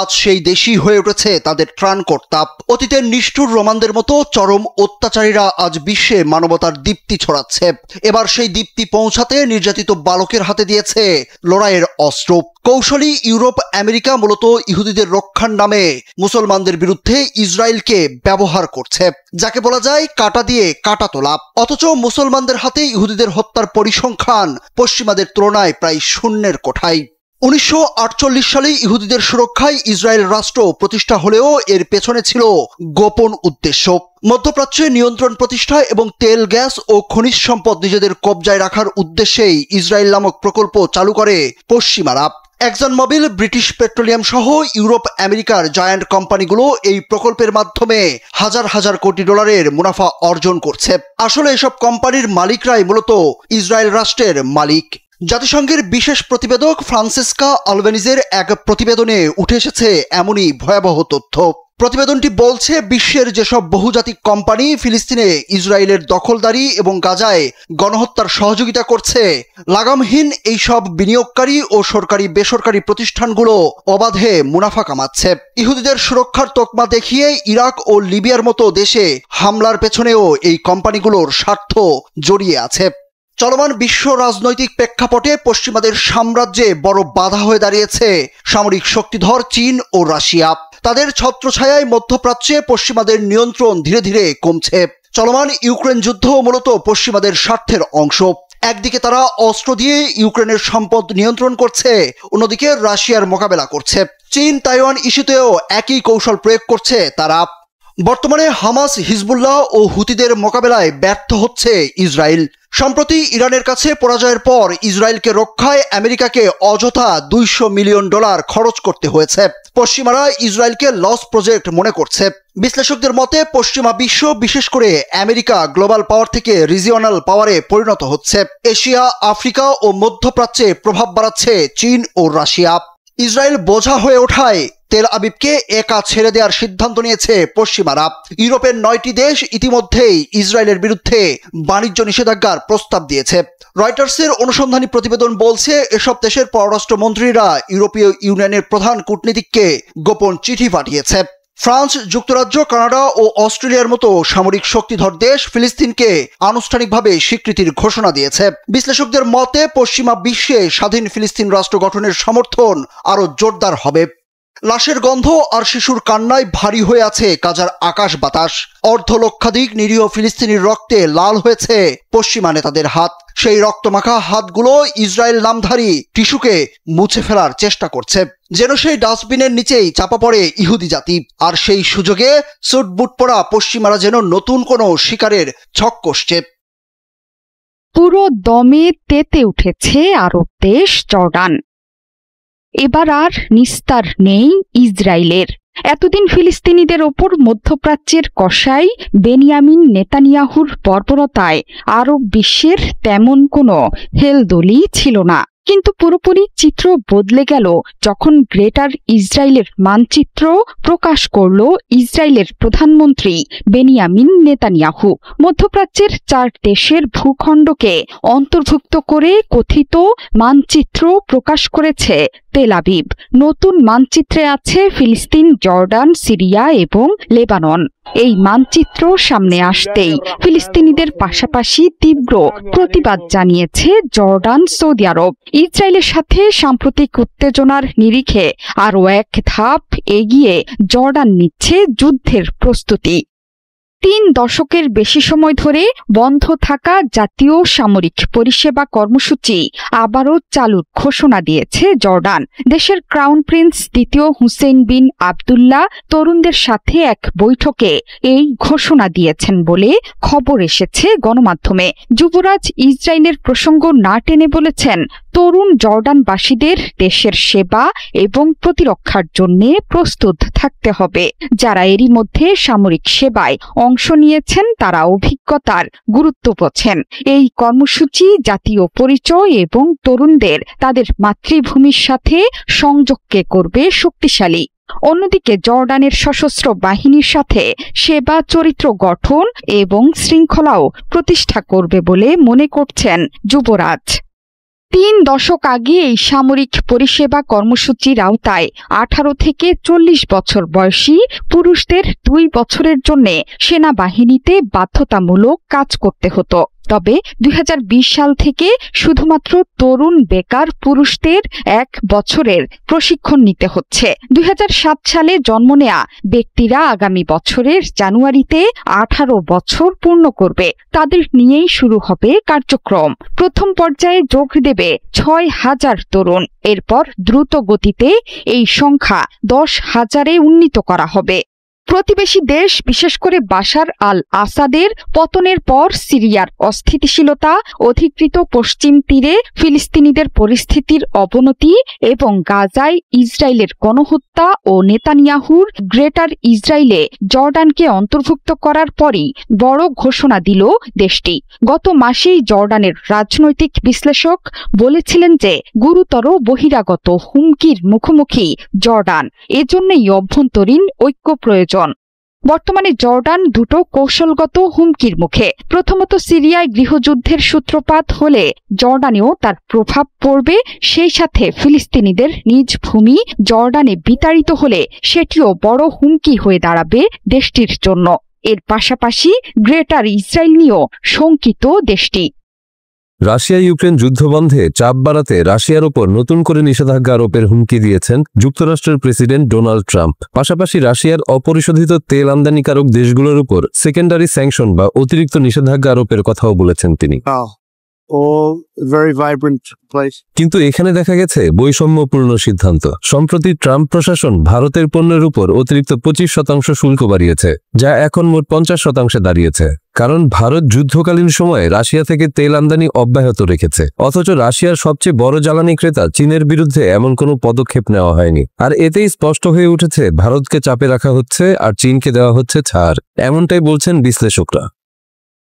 আজ সেই দেশই হয়ে উঠেছে তাদের ত্রাণকর্তা। অতীতের নিষ্ঠুর রোমানদের মতো চরম অত্যাচারীরা আজ বিশ্বে মানবতার দীপ্তি ছড়াচ্ছে। এবার সেই দীপ্তি পৌঁছাতে নির্যাতিত বালকের হাতে দিয়েছে লড়াইয়ের অস্ত্র। কৌশলী ইউরোপ, আমেরিকা মূলত ইহুদিদের রক্ষার নামে মুসলমানদের বিরুদ্ধে ইসরায়েলকে ব্যবহার করছে, যাকে বলা যায় কাটা দিয়ে কাটা তোলা। অথচ মুসলমানদের হাতে ইহুদিদের হত্যার পরিসংখ্যান পশ্চিমাদের তুলনায় প্রায় শূন্যের কোঠায়। 1948 সালে ইহুদিদের সুরক্ষায় ইসরায়েল রাষ্ট্র প্রতিষ্ঠা হলেও এর পেছনে ছিল গোপন উদ্দেশ্য। মধ্যপ্রাচ্যে নিয়ন্ত্রণ প্রতিষ্ঠা এবং তেল, গ্যাস ও খনিজ সম্পদ নিজেদের কবজায় রাখার উদ্দেশ্যেই ইসরায়েল নামক প্রকল্প চালু করে পশ্চিমারা। এক্সন মোবিল, ব্রিটিশ পেট্রোলিয়াম সহ ইউরোপ আমেরিকার জায়ান্ট কোম্পানিগুলো এই প্রকল্পের মাধ্যমে হাজার হাজার কোটি ডলারের মুনাফা অর্জন করছে। আসলে এসব কোম্পানির মালিকরাই মূলত ইসরায়েল রাষ্ট্রের মালিক। জাতিসংঘের বিশেষ প্রতিবেদক ফ্রান্সিসকা আলবেনিজের এক প্রতিবেদনে উঠে এসেছে এমনই ভয়াবহ তথ্য। প্রতিবেদনটি বলছে, বিশ্বের যেসব বহুজাতিক কোম্পানি ফিলিস্তিনে ইসরায়েলের দখলদারি এবং গাজায় গণহত্যার সহযোগিতা করছে, লাগামহীন এই সব বিনিয়োগকারী ও সরকারি বেসরকারি প্রতিষ্ঠানগুলো অবাধে মুনাফা কামাচ্ছে। ইহুদিদের সুরক্ষার তকমা দেখিয়ে ইরাক ও লিবিয়ার মতো দেশে হামলার পেছনেও এই কোম্পানিগুলোর স্বার্থ জড়িয়ে আছে। চলমান বিশ্ব রাজনৈতিক প্রেক্ষাপটে পশ্চিমাদের সাম্রাজ্যে বড় বাধা হয়ে দাঁড়িয়েছে সামরিক শক্তিধর চীন ও রাশিয়া। তাদের ছত্রছায়ায় মধ্যপ্রাচ্যে পশ্চিমাদের নিয়ন্ত্রণ ধীরে ধীরে কমছে। চলমান ইউক্রেন যুদ্ধ মূলত পশ্চিমাদের স্বার্থের অংশ। একদিকে তারা অস্ত্র দিয়ে ইউক্রেনের সম্পদ নিয়ন্ত্রণ করছে, অন্যদিকে রাশিয়ার মোকাবেলা করছে। চীন তাইওয়ান ইস্যুতেও একই কৌশল প্রয়োগ করছে তারা। বর্তমানে হামাস, হিজবুল্লাহ ও হুতিদের মোকাবেলায় ব্যর্থ হচ্ছে ইসরায়েল। সম্প্রতি ইরানের কাছে পরাজয়ের পর ইসরায়েলকে রক্ষায় আমেরিকাকে অযথা $200 মিলিয়ন খরচ করতে হয়েছে। পশ্চিমারা ইসরায়েলকে লস প্রজেক্ট মনে করছে। বিশ্লেষকদের মতে পশ্চিমা বিশ্ব, বিশেষ করে আমেরিকা, গ্লোবাল পাওয়ার থেকে রিজিওনাল পাওয়ারে পরিণত হচ্ছে। এশিয়া, আফ্রিকা ও মধ্যপ্রাচ্যে প্রভাব বাড়াচ্ছে চীন ও রাশিয়া। ইসরায়েল বোঝা হয়ে ওঠায় তেল আবিবকে একা ছেড়ে দেওয়ার সিদ্ধান্ত নিয়েছে পশ্চিমারা। ইউরোপের 9টি দেশ ইতিমধ্যেই ইসরায়েলের বিরুদ্ধে বাণিজ্য নিষেধাজ্ঞার প্রস্তাব দিয়েছে। রয়টার্সের অনুসন্ধানী প্রতিবেদন বলছে, এসব দেশের পররাষ্ট্রমন্ত্রীরা ইউরোপীয় ইউনিয়নের প্রধান কূটনীতিককে গোপন চিঠি পাঠিয়েছে। ফ্রান্স, যুক্তরাজ্য, কানাডা ও অস্ট্রেলিয়ার মতো সামরিক শক্তিধর দেশ ফিলিস্তিনকে আনুষ্ঠানিকভাবে স্বীকৃতির ঘোষণা দিয়েছে। বিশ্লেষকদের মতে পশ্চিমা বিশ্বে স্বাধীন ফিলিস্তিন রাষ্ট্র গঠনের সমর্থন আরও জোরদার হবে। লাশের গন্ধ আর শিশুর কান্নায় ভারী হয়ে আছে গাজার আকাশ বাতাস। অর্ধলক্ষাধিক নিরীহ ফিলিস্তিনির রক্তে লাল হয়েছে পশ্চিমা নেতাদের হাত। সেই রক্তমাখা হাতগুলো ইসরায়েল নামধারী টিস্যুকে মুছে ফেলার চেষ্টা করছে, যেন সেই ডাস্টবিনের নিচেই চাপা পড়ে ইহুদি জাতি। আর সেই সুযোগে স্যুট বুট পরা পশ্চিমারা যেন নতুন কোনো শিকারের ছক কষছে। পুরো দমে তেতে উঠেছে আরব দেশ জর্ডান। এবার আর নিস্তার নেই ইসরায়েলের। এতদিন ফিলিস্তিনিদের ওপর মধ্যপ্রাচ্যের কসাই বেনিয়ামিন নেতানিয়াহুর বর্বরতায় আরব বিশ্বের তেমন কোনো হেলদোলই ছিল না। কিন্তু পুরোপুরি চিত্র বদলে গেল যখন গ্রেটার ইসরায়েলের মানচিত্র প্রকাশ করল ইসরায়েলের প্রধানমন্ত্রী বেনিয়ামিন নেতানিয়াহু। মধ্যপ্রাচ্যের 4 দেশের ভূখণ্ডকে অন্তর্ভুক্ত করে কথিত মানচিত্র প্রকাশ করেছে তেল আবিব। নতুন মানচিত্রে আছে ফিলিস্তিন, জর্ডান, সিরিয়া এবং লেবানন। এই মানচিত্র সামনে আসতেই ফিলিস্তিনিদের পাশাপাশি তীব্র প্রতিবাদ জানিয়েছে জর্ডান, সৌদি আরব। ইসরায়েলের সাথে সাম্প্রতিক উত্তেজনার নিরিখে আরও এক ধাপ এগিয়ে জর্ডান নিচ্ছে যুদ্ধের প্রস্তুতি। 3 দশকের বেশি সময় ধরে বন্ধ থাকা জাতীয় সামরিক পরিষেবা কর্মসূচি আবারও চালুর ঘোষণা দিয়েছে জর্ডান। দেশের ক্রাউন প্রিন্স দ্বিতীয় হুসেইন বিন আবদুল্লাহ তরুণদের সাথে এক বৈঠকে এই ঘোষণা দিয়েছেন বলে খবর এসেছে গণমাধ্যমে। যুবরাজ ইসরায়েলের প্রসঙ্গ না টেনে বলেছেন, তরুণ জর্ডানবাসীদের দেশের সেবা এবং প্রতিরক্ষার জন্য প্রস্তুত থাকতে হবে। যারা এরই মধ্যে সামরিক সেবায় অংশ নিয়েছেন তারা অভিজ্ঞতার গুরুত্ব বোঝেন। এই কর্মসূচি জাতীয় পরিচয় এবং তরুণদের তাদের মাতৃভূমির সাথে সংযোগকে করবে শক্তিশালী। অন্যদিকে জর্ডানের সশস্ত্র বাহিনীর সাথে সেবা চরিত্র গঠন এবং শৃঙ্খলাও প্রতিষ্ঠা করবে বলে মনে করছেন যুবরাজ। 3 দশক আগে এই সামরিক পরিষেবা কর্মসূচির আওতায় 18 থেকে 40 বছর বয়সী পুরুষদের 2 বছরের জন্য সেনাবাহিনীতে বাধ্যতামূলক কাজ করতে হতো। তবে 2020 সাল থেকে শুধুমাত্র তরুণ বেকার পুরুষদের 1 বছরের প্রশিক্ষণ নিতে হচ্ছে। 2007 সালে জন্ম নেয়া ব্যক্তিরা আগামী বছরের জানুয়ারিতে 18 বছর পূর্ণ করবে। তাদের নিয়েই শুরু হবে কার্যক্রম। প্রথম পর্যায়ে যোগ দেবে 6000 তরুণ। এরপর দ্রুত গতিতে এই সংখ্যা 10,000-এ উন্নীত করা হবে। প্রতিবেশী দেশ বিশেষ করে বাশার আল আসাদের পতনের পর সিরিয়ার অস্থিতিশীলতা, অধিকৃত পশ্চিম তীরে ফিলিস্তিনিদের পরিস্থিতির অবনতি এবং গাজায় ইসরায়েলের গণহত্যা ও নেতানিয়াহুর গ্রেটার ইসরায়েলে জর্ডানকে অন্তর্ভুক্ত করার পরই বড় ঘোষণা দিল দেশটি। গত মাসেই জর্ডানের রাজনৈতিক বিশ্লেষক বলেছিলেন যে গুরুতর বহিরাগত হুমকির মুখোমুখি জর্ডান, এজন্যই অভ্যন্তরীণ ঐক্য প্রয়োজন। বর্তমানে জর্ডান দুটো কৌশলগত হুমকির মুখে। প্রথমত, সিরিয়ায় গৃহযুদ্ধের সূত্রপাত হলে জর্ডানেও তার প্রভাব পড়বে, সেই সাথে ফিলিস্তিনিদের নিজ ভূমি জর্ডানে বিতাড়িত হলে সেটিও বড় হুমকি হয়ে দাঁড়াবে দেশটির জন্য। এর পাশাপাশি গ্রেটার ইসরায়েল নিয়েও শঙ্কিত দেশটি। রাশিয়া ইউক্রেন যুদ্ধ বন্ধে চাপ বাড়াতে রাশিয়ার ওপর নতুন করে নিষেধাজ্ঞা আরোপের হুমকি দিয়েছেন যুক্তরাষ্ট্রের প্রেসিডেন্ট ডোনাল্ড ট্রাম্প। পাশাপাশি রাশিয়ার অপরিশোধিত তেল আমদানিকারক দেশগুলোর উপর সেকেন্ডারি স্যাংশন বা অতিরিক্ত নিষেধাজ্ঞা আরোপের কথাও বলেছেন তিনি। কিন্তু এখানে দেখা গেছে বৈষম্যপূর্ণ সিদ্ধান্ত। সম্প্রতি ট্রাম্প প্রশাসন ভারতের পণ্যের উপর অতিরিক্ত 25% শুল্ক বাড়িয়েছে, যা এখন মোট 50% দাঁড়িয়েছে। কারণ ভারত যুদ্ধকালীন সময়ে রাশিয়া থেকে তেল আমদানি অব্যাহত রেখেছে, অথচ রাশিয়ার সবচেয়ে বড় জ্বালানি ক্রেতা চীনের বিরুদ্ধে এমন কোনো পদক্ষেপ নেওয়া হয়নি। আর এতেই স্পষ্ট হয়ে উঠেছে ভারতকে চাপে রাখা হচ্ছে আর চীনকে দেওয়া হচ্ছে ছাড়, এমনটাই বলছেন বিশ্লেষকরা।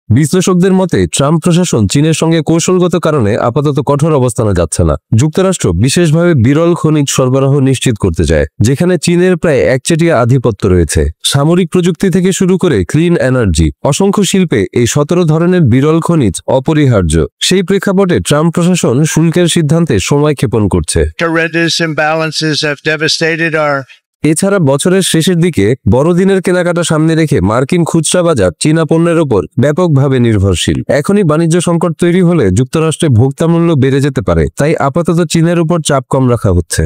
বিশ্লেষকদের মতে ট্রাম্প প্রশাসন চীনের সঙ্গে কৌশলগত কারণে আপাতত কঠোর অবস্থানে যাচ্ছে না। যুক্তরাষ্ট্র বিশেষভাবে বিরল খনিজ সরবরাহ নিশ্চিত করতে চায়, যেখানে চীনের প্রায় একচেটিয়া আধিপত্য রয়েছে। সামরিক প্রযুক্তি থেকে শুরু করে ক্লিন এনার্জি, অসংখ্য শিল্পে এই 17 ধরনের বিরল খনিজ অপরিহার্য। সেই প্রেক্ষাপটে ট্রাম্প প্রশাসন শুল্কের সিদ্ধান্তে সময় ক্ষেপণ করছে। এছাড়া বছরের শেষের দিকে বড়দিনের কেনাকাটা সামনে রেখে মার্কিন খুচরা বাজার চীনা পণ্যের ওপর ব্যাপকভাবে নির্ভরশীল। এখনই বাণিজ্য সংকট তৈরি হলে যুক্তরাষ্ট্রে ভোক্তামূল্য বেড়ে যেতে পারে, তাই আপাতত চীনের উপর চাপ কম রাখা হচ্ছে।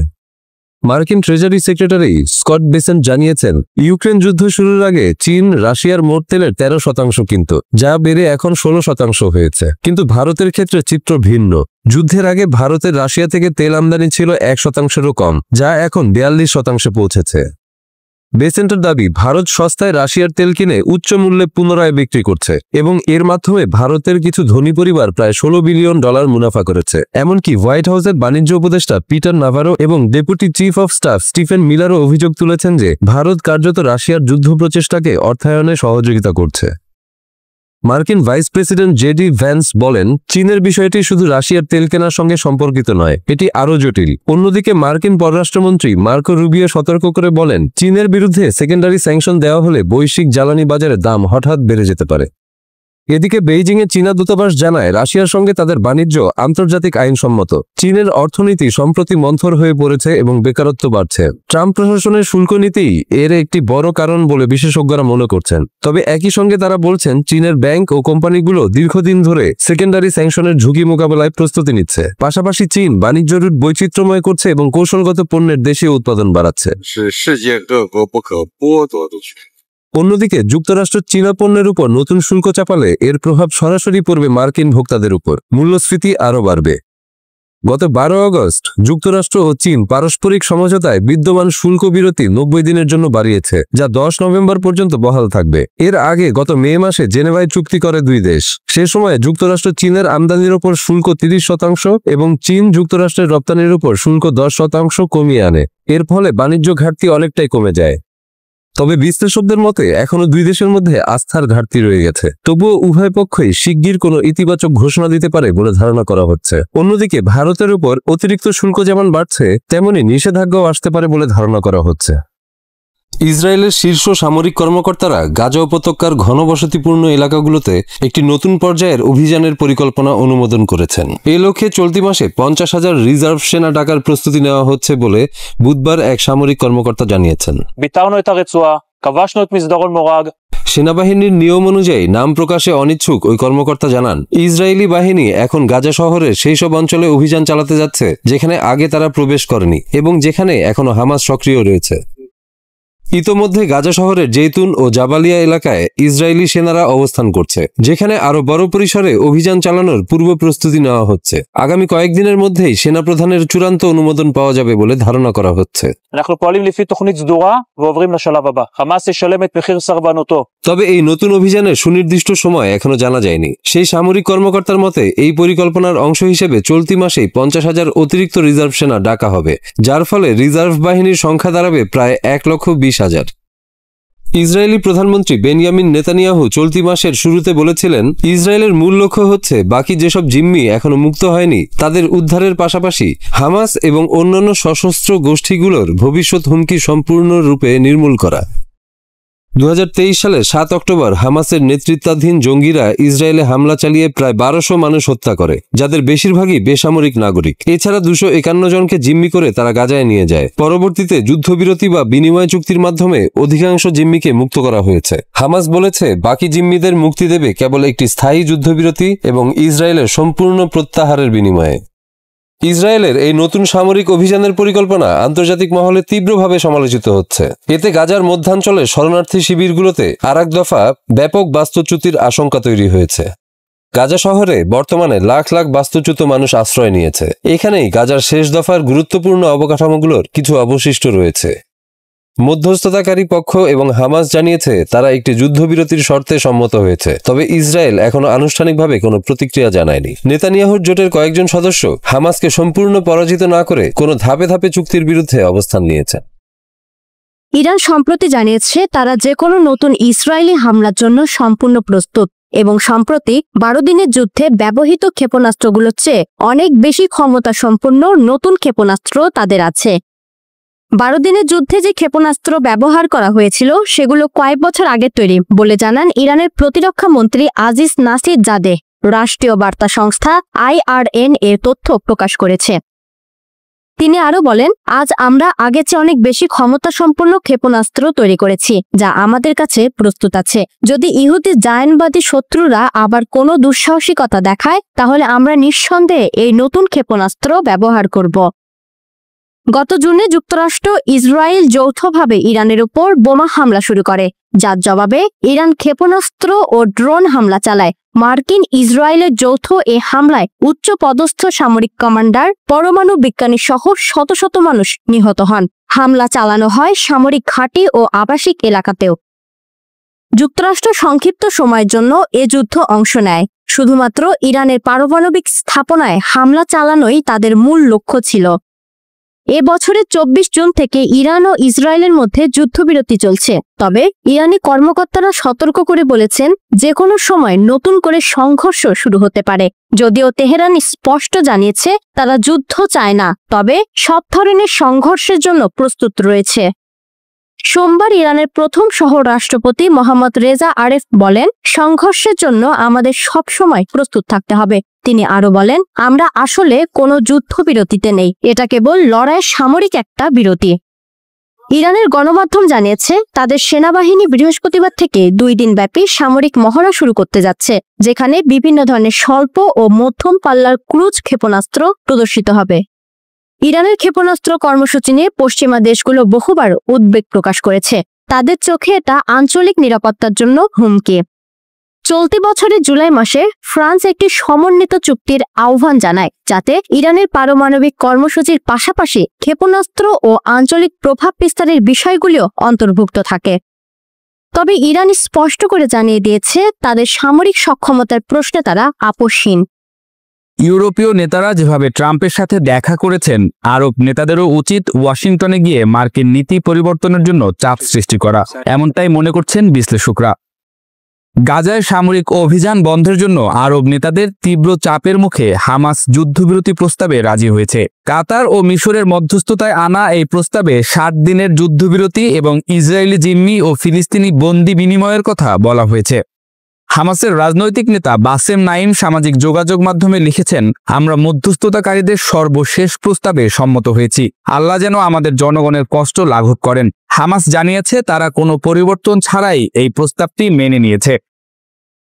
মার্কিন ট্রেজারি সেক্রেটারি স্কট বেসেন্ট জানিয়েছেন, ইউক্রেন যুদ্ধ শুরুর আগে চীন রাশিয়ার মোট তেলের 13% কিনত, যা বেড়ে এখন 16% হয়েছে। কিন্তু ভারতের ক্ষেত্রে চিত্র ভিন্ন। যুদ্ধের আগে ভারতের রাশিয়া থেকে তেল আমদানি ছিল 1%-এরও কম, যা এখন 42% পৌঁছেছে। বেসেন্টের দাবি, ভারত সস্তায় রাশিয়ার তেল কিনে উচ্চ মূল্যে পুনরায় বিক্রি করছে এবং এর মাধ্যমে ভারতের কিছু ধনী পরিবার প্রায় $16 বিলিয়ন মুনাফা করেছে। এমনকি হোয়াইট হাউসের বাণিজ্য উপদেষ্টা পিটার নাভারো এবং deputy chief of staff Stephen মিলারও অভিযোগ তুলেছেন যে ভারত কার্যত রাশিয়ার যুদ্ধ প্রচেষ্টাকে অর্থায়নে সহযোগিতা করছে। মার্কিন ভাইস প্রেসিডেন্ট জেডি ভ্যান্স বলেন, চীনের বিষয়টি শুধু রাশিয়ার তেল কেনার সঙ্গে সম্পর্কিত নয়, এটি আরও জটিল। অন্যদিকে মার্কিন পররাষ্ট্রমন্ত্রী মার্কো রুবিও সতর্ক করে বলেন, চীনের বিরুদ্ধে সেকেন্ডারি স্যাংশন দেওয়া হলে বৈশ্বিক জ্বালানি বাজারে দাম হঠাৎ বেড়ে যেতে পারে। এদিকে বেইজিংয়ে চীনা দূতাবাস জানায়, রাশিয়ার সঙ্গে তাদের বাণিজ্য আন্তর্জাতিক আইনসম্মত। চীনের অর্থনীতি সম্প্রতি মন্থর হয়ে পড়েছে এবং বেকারত্ব বাড়ছে। ট্রাম্প প্রশাসনের শুল্ক নীতি এর একটি বড় কারণ বলে বিশেষজ্ঞরা মনে করছেন। তবে একই সঙ্গে তারা বলছেন, চীনের ব্যাংক ও কোম্পানিগুলো দীর্ঘদিন ধরে সেকেন্ডারি স্যাংশনের ঝুঁকি মোকাবেলায় প্রস্তুতি নিচ্ছে। পাশাপাশি চীন বাণিজ্য রুট বৈচিত্র্যময় করছে এবং কৌশলগত পণ্যের দেশীয় উৎপাদন বাড়াচ্ছে। অন্যদিকে যুক্তরাষ্ট্র চীনা পণ্যের উপর নতুন শুল্ক চাপালে এর প্রভাব সরাসরি পড়বে মার্কিন ভোক্তাদের উপর। মূল্যস্ফীতি আরও বাড়বে। গত 12 আগস্ট যুক্তরাষ্ট্র ও চীন পারস্পরিক সমঝোতায় বিদ্যমান শুল্ক বিরতি 90 দিনের জন্য বাড়িয়েছে, যা 10 নভেম্বর পর্যন্ত বহাল থাকবে। এর আগে গত মে মাসে জেনেভায় চুক্তি করে দুই দেশ। সে সময় যুক্তরাষ্ট্র চীনের আমদানির উপর শুল্ক 30% এবং চীন যুক্তরাষ্ট্রের রপ্তানির উপর শুল্ক 10% কমিয়ে আনে। এর ফলে বাণিজ্য ঘাটতি অনেকটাই কমে যায়। তবে বিশ্লেষকদের মতে এখনো দুই দেশের মধ্যে আস্থার ঘাটতি রয়ে গেছে। তবুও উভয় পক্ষই শিগগির কোনো ইতিবাচক ঘোষণা দিতে পারে বলে ধারণা করা হচ্ছে। অন্যদিকে ভারতের উপর অতিরিক্ত শুল্ক যেমন বাড়ছে, তেমনি নিষেধাজ্ঞাও আসতে পারে বলে ধারণা করা হচ্ছে। ইসরায়েলের শীর্ষ সামরিক কর্মকর্তারা গাজা উপত্যকার ঘনবসতিপূর্ণ এলাকাগুলোতে একটি নতুন পর্যায়ের অভিযানের পরিকল্পনা অনুমোদন করেছেন। এ লক্ষ্যে চলতি মাসে 50,000 রিজার্ভ সেনা ডাকার প্রস্তুতি নেওয়া হচ্ছে বলে বুধবার এক সামরিক কর্মকর্তা জানিয়েছেন। সেনাবাহিনীর নিয়ম অনুযায়ী নাম প্রকাশে অনিচ্ছুক ওই কর্মকর্তা জানান, ইসরায়েলি বাহিনী এখন গাজা শহরের সেই সব অঞ্চলে অভিযান চালাতে যাচ্ছে যেখানে আগে তারা প্রবেশ করেনি এবং যেখানে এখনো হামাস সক্রিয় রয়েছে। ইতোমধ্যে গাজা শহরের জেতুন ও জাবালিয়া এলাকায় ইসরায়েলি সেনারা অবস্থান করছে, যেখানে আরো বড় পরিসরে অভিযান চালানোর পূর্ব প্রস্তুতি নেওয়া হচ্ছে। আগামী কয়েকদিনের মধ্যেই সেনাপ্রধানের চূড়ান্ত অনুমোদন পাওয়া যাবে বলে ধারণা করা হচ্ছে। তবে এই নতুন অভিযানের সুনির্দিষ্ট সময় এখনো জানা যায়নি। সেই সামরিক কর্মকর্তার মতে এই পরিকল্পনার অংশ হিসেবে চলতি মাসেই 50,000 অতিরিক্ত রিজার্ভ সেনা ডাকা হবে, যার ফলে রিজার্ভ বাহিনীর সংখ্যা দাঁড়াবে প্রায় 1,20,000। ইসরায়েলি প্রধানমন্ত্রী বেনিয়ামিন নেতানিয়াহু চলতি মাসের শুরুতে বলেছিলেন, ইসরায়েলের মূল লক্ষ্য হচ্ছে বাকি যেসব জিম্মি এখনো মুক্ত হয়নি তাদের উদ্ধারের পাশাপাশি হামাস এবং অন্যান্য সশস্ত্র গোষ্ঠীগুলোর ভবিষ্যৎ হুমকি সম্পূর্ণরূপে নির্মূল করা। 2023 সালের 7 অক্টোবর হামাসের নেতৃত্বাধীন জঙ্গিরা ইসরায়েলে হামলা চালিয়ে প্রায় 1200 মানুষ হত্যা করে, যাদের বেশিরভাগই বেসামরিক নাগরিক। এছাড়া 251 জনকে জিম্মি করে তারা গাজায় নিয়ে যায়। পরবর্তীতে যুদ্ধবিরতি বা বিনিময় চুক্তির মাধ্যমে অধিকাংশ জিম্মিকে মুক্ত করা হয়েছে। হামাস বলেছে বাকি জিম্মিদের মুক্তি দেবে কেবল একটি স্থায়ী যুদ্ধবিরতি এবং ইসরায়েলের সম্পূর্ণ প্রত্যাহারের বিনিময়ে। ইসরায়েলের এই নতুন সামরিক অভিযানের পরিকল্পনা আন্তর্জাতিক মহলে তীব্রভাবে সমালোচিত হচ্ছে। এতে গাজার মধ্যাঞ্চলে শরণার্থী শিবিরগুলোতে আরেক দফা ব্যাপক বাস্তুচ্যুতির আশঙ্কা তৈরি হয়েছে। গাজা শহরে বর্তমানে লাখ লাখ বাস্তুচ্যুত মানুষ আশ্রয় নিয়েছে। এখানেই গাজার শেষ দফার গুরুত্বপূর্ণ অবকাঠামোগুলোর কিছু অবশিষ্ট রয়েছে। মধ্যস্থতাকারী পক্ষ এবং হামাস জানিয়েছে তারা একটি যুদ্ধবিরতির শর্তে সম্মত হয়েছে, তবে ইসরায়েল এখনো আনুষ্ঠানিকভাবে কোনো প্রতিক্রিয়া জানায়নি। নেতানিয়াহুর জোটের কয়েকজন সদস্য হামাসকে সম্পূর্ণ পরাজিত না করে কোনো ধাপে ধাপে চুক্তির বিরুদ্ধে অবস্থান নিয়েছে। ইরান সম্প্রতি জানিয়েছে তারা যে কোনো নতুন ইসরায়েলি হামলার জন্য সম্পূর্ণ প্রস্তুত এবং সম্প্রতি 12 দিনের যুদ্ধে ব্যবহৃত ক্ষেপণাস্ত্রগুলোর চেয়ে অনেক বেশি ক্ষমতা সম্পন্ন নতুন ক্ষেপণাস্ত্র তাদের আছে। 12 দিনের যুদ্ধে যে ক্ষেপণাস্ত্র ব্যবহার করা হয়েছিল সেগুলো কয়েক বছর আগের তৈরি বলে জানান ইরানের প্রতিরক্ষা মন্ত্রী আজিজ নাসির জাদেহ। রাষ্ট্রীয় বার্তা সংস্থা IRN এর তথ্য প্রকাশ করেছে। তিনি আরও বলেন, আজ আমরা আগের চেয়ে অনেক বেশি ক্ষমতাসম্পন্ন ক্ষেপণাস্ত্র তৈরি করেছি যা আমাদের কাছে প্রস্তুত আছে। যদি ইহুদি জায়নবাদী শত্রুরা আবার কোনো দুঃসাহসিকতা দেখায় তাহলে আমরা নিঃসন্দেহে এই নতুন ক্ষেপণাস্ত্র ব্যবহার করব। গত জুনে যুক্তরাষ্ট্র ইসরায়েল যৌথভাবে ইরানের উপর বোমা হামলা শুরু করে, যার জবাবে ইরান ক্ষেপণাস্ত্র ও ড্রোন হামলা চালায়। মার্কিন ইসরায়েলের যৌথ এ হামলায় উচ্চ পদস্থ সামরিক কমান্ডার, পরমাণু বিজ্ঞানী সহ শত শত মানুষ নিহত হন। হামলা চালানো হয় সামরিক ঘাঁটি ও আবাসিক এলাকাতেও। যুক্তরাষ্ট্র সংক্ষিপ্ত সময়ের জন্য এ যুদ্ধ অংশ নেয়। শুধুমাত্র ইরানের পারমাণবিক স্থাপনায় হামলা চালানোই তাদের মূল লক্ষ্য ছিল। এ বছরের 24 জুন থেকে ইরান ও ইসরায়েলের মধ্যে যুদ্ধবিরতি চলছে। তবে ইরানি কর্মকর্তারা সতর্ক করে বলেছেন যে কোনো সময় নতুন করে সংঘর্ষ শুরু হতে পারে। যদিও তেহরান স্পষ্ট জানিয়েছে তারা যুদ্ধ চায় না, তবে সব ধরনের সংঘর্ষের জন্য প্রস্তুত রয়েছে। সোমবার ইরানের প্রথম সহ-রাষ্ট্রপতি মোহাম্মদ রেজা আরেফ বলেন, সংঘর্ষের জন্য আমাদের সবসময় প্রস্তুত থাকতে হবে। তিনি আরো বলেন, আমরা আসলে কোনো যুদ্ধবিরতিতে নেই, এটা কেবল লড়াইয়ের সামরিক একটা বিরতি। ইরানের গণমাধ্যম জানিয়েছে তাদের সেনাবাহিনী বৃহস্পতিবার থেকে 2 দিনব্যাপী সামরিক মহড়া শুরু করতে যাচ্ছে, যেখানে বিভিন্ন ধরনের স্বল্প ও মধ্যম পাল্লার ক্রুজ ক্ষেপণাস্ত্র প্রদর্শিত হবে। ইরানের ক্ষেপণাস্ত্র কর্মসূচি নিয়ে পশ্চিমা দেশগুলো বহুবার উদ্বেগ প্রকাশ করেছে। তাদের চোখে এটা আঞ্চলিক নিরাপত্তার জন্য হুমকি। চলতি বছরের জুলাই মাসে ফ্রান্স একটি সমন্বিত চুক্তির আহ্বান জানায়, যাতে ইরানের পারমাণবিক কর্মসূচির পাশাপাশি ক্ষেপণাস্ত্র ও আঞ্চলিক প্রভাব বিস্তারের বিষয়গুলিও অন্তর্ভুক্ত থাকে। তবে ইরান স্পষ্ট করে জানিয়ে দিয়েছে তাদের সামরিক সক্ষমতার প্রশ্নে তারা আপোষহীন। ইউরোপীয় নেতারা যেভাবে ট্রাম্পের সাথে দেখা করেছেন, আরব নেতাদেরও উচিত ওয়াশিংটনে গিয়ে মার্কিন নীতি পরিবর্তনের জন্য চাপ সৃষ্টি করা, এমনটাই মনে করছেন বিশ্লেষকরা। গাজায় সামরিক অভিযান বন্ধের জন্য আরব নেতাদের তীব্র চাপের মুখে হামাস যুদ্ধবিরতি প্রস্তাবে রাজি হয়েছে। কাতার ও মিশরের মধ্যস্থতায় আনা এই প্রস্তাবে 60 দিনের যুদ্ধবিরতি এবং ইসরায়েলি জিম্মি ও ফিলিস্তিনি বন্দি বিনিময়ের কথা বলা হয়েছে। হামাসের রাজনৈতিক নেতা বাসেম নাইম সামাজিক যোগাযোগ মাধ্যমে লিখেছেন, আমরা মধ্যস্থতাকারীদের সর্বশেষ প্রস্তাবে সম্মত হয়েছি। আল্লাহ যেন আমাদের জনগণের কষ্ট লাঘব করেন। হামাস জানিয়েছে তারা কোনো পরিবর্তন ছাড়াই এই প্রস্তাবটি মেনে নিয়েছে।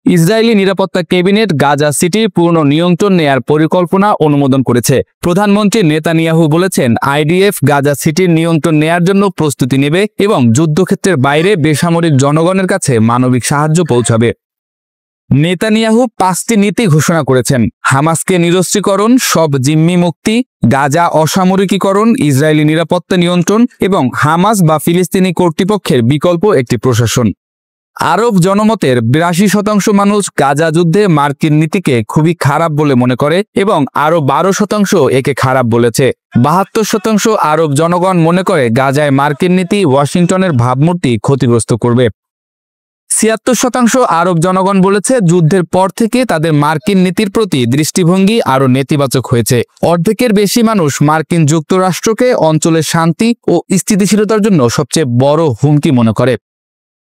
ইসরায়েলি নিরাপত্তা ক্যাবিনেট গাজা সিটির পূর্ণ নিয়ন্ত্রণ নেয়ার পরিকল্পনা অনুমোদন করেছে। প্রধানমন্ত্রী নেতানিয়াহু বলেছেন, আইডিএফ গাজা সিটির নিয়ন্ত্রণ নেয়ার জন্য প্রস্তুতি নেবে এবং যুদ্ধক্ষেত্রের বাইরে বেসামরিক জনগণের কাছে মানবিক সাহায্য পৌঁছাবে। নেতানিয়াহু 5টি নীতি ঘোষণা করেছেন: হামাসকে নিরস্ত্রীকরণ, সব জিম্মি মুক্তি, গাজা অসামরিকীকরণ, ইসরায়েলি নিরাপত্তা নিয়ন্ত্রণ এবং হামাস বা ফিলিস্তিনি কর্তৃপক্ষের বিকল্প একটি প্রশাসন। আরব জনমতের 82% মানুষ গাজা যুদ্ধে মার্কিন নীতিকে খুবই খারাপ বলে মনে করে এবং আরও 12% একে খারাপ বলেছে। 72% আরব জনগণ মনে করে গাজায় মার্কিন নীতি ওয়াশিংটনের ভাবমূর্তি ক্ষতিগ্রস্ত করবে। 76% আরব জনগণ বলেছে যুদ্ধের পর থেকে তাদের মার্কিন নীতির প্রতি দৃষ্টিভঙ্গি আরও নেতিবাচক হয়েছে। অর্ধেকের বেশি মানুষ মার্কিন যুক্তরাষ্ট্রকে অঞ্চলের শান্তি ও স্থিতিশীলতার জন্য সবচেয়ে বড় হুমকি মনে করে।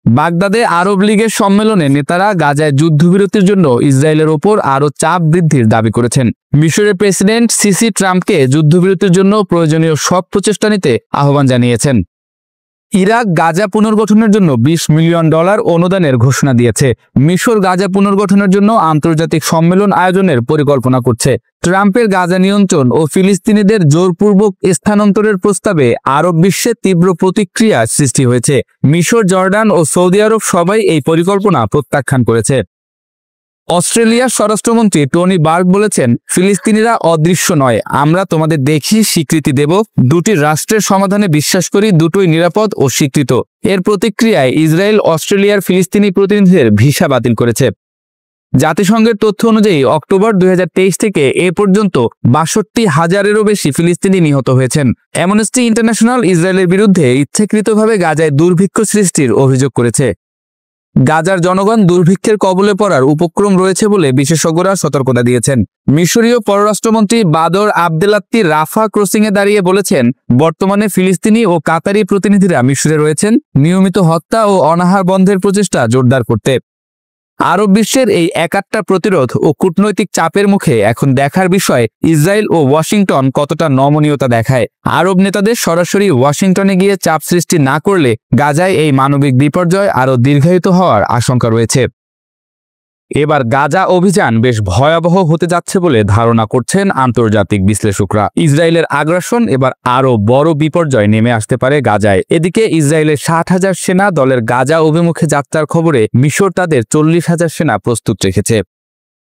বাগদাদে আরব লীগের সম্মেলনে নেতারা গাজায় যুদ্ধবিরতির জন্য ইসরায়েলের ওপর আরও চাপ বৃদ্ধির দাবি করেছেন। মিশরের প্রেসিডেন্ট সিসি ট্রাম্পকে যুদ্ধবিরতির জন্য প্রয়োজনীয় সব প্রচেষ্টা নিতে আহ্বান জানিয়েছেন। ইরাক গাজা পুনর্গঠনের জন্য $20 মিলিয়ন অনুদানের ঘোষণা দিয়েছে। মিশর গাজা পুনর্গঠনের জন্য আন্তর্জাতিক সম্মেলন আয়োজনের পরিকল্পনা করছে। ট্রাম্পের গাজা নিয়ন্ত্রণ ও ফিলিস্তিনিদের জোরপূর্বক স্থানান্তরের প্রস্তাবে আরব বিশ্বে তীব্র প্রতিক্রিয়া সৃষ্টি হয়েছে। মিশর, জর্ডান ও সৌদি আরব সবাই এই পরিকল্পনা প্রত্যাখ্যান করেছে। অস্ট্রেলিয়ার স্বরাষ্ট্রমন্ত্রী টনি বার্গ বলেছেন, ফিলিস্তিনিরা অদৃশ্য নয়, আমরা তোমাদের দেখি, স্বীকৃতি দেব। দুটি রাষ্ট্রের সমাধানে বিশ্বাস করি, দুটোই নিরাপদ ও স্বীকৃত। এর প্রতিক্রিয়ায় ইসরায়েল অস্ট্রেলিয়ার ফিলিস্তিনি প্রতিনিধিদের ভিসা বাতিল করেছে। জাতিসংঘের তথ্য অনুযায়ী অক্টোবর 2023 থেকে এ পর্যন্ত 62,000-এরও বেশি ফিলিস্তিনি নিহত হয়েছেন। অ্যামনেস্টি ইন্টারন্যাশনাল ইসরায়েলের বিরুদ্ধে ইচ্ছাকৃতভাবে গাজায় দুর্ভিক্ষ সৃষ্টির অভিযোগ করেছে। গাজার জনগণ দুর্ভিক্ষের কবলে পড়ার উপক্রম রয়েছে বলে বিশেষজ্ঞরা সতর্কতা দিয়েছেন। মিশরীয় পররাষ্ট্রমন্ত্রী বাদর আবদেলাত্তি রাফা ক্রসিংয়ে দাঁড়িয়ে বলেছেন, বর্তমানে ফিলিস্তিনি ও কাতারি প্রতিনিধিরা মিশরে রয়েছেন নিয়মিত হত্যা ও অনাহার বন্ধের প্রচেষ্টা জোরদার করতে। আরব বিশ্বের এই একাত্তা প্রতিরোধ ও কূটনৈতিক চাপের মুখে এখন দেখার বিষয় ইসরায়েল ও ওয়াশিংটন কতটা নমনীয়তা দেখায়। আরব নেতাদের সরাসরি ওয়াশিংটনে গিয়ে চাপ সৃষ্টি না করলে গাজায় এই মানবিক বিপর্যয় আরও দীর্ঘায়িত হওয়ার আশঙ্কা রয়েছে। এবার গাজা অভিযান বেশ ভয়াবহ হতে যাচ্ছে বলে ধারণা করছেন আন্তর্জাতিক বিশ্লেষকরা। ইসরায়েলের আগ্রাসন এবার আরও বড় বিপর্যয় নেমে আসতে পারে গাজায়। এদিকে ইসরায়েলের 60,000 সেনা দলের গাজা অভিমুখে যাত্রার খবরে মিশর তাদের 40,000 সেনা প্রস্তুত রেখেছে।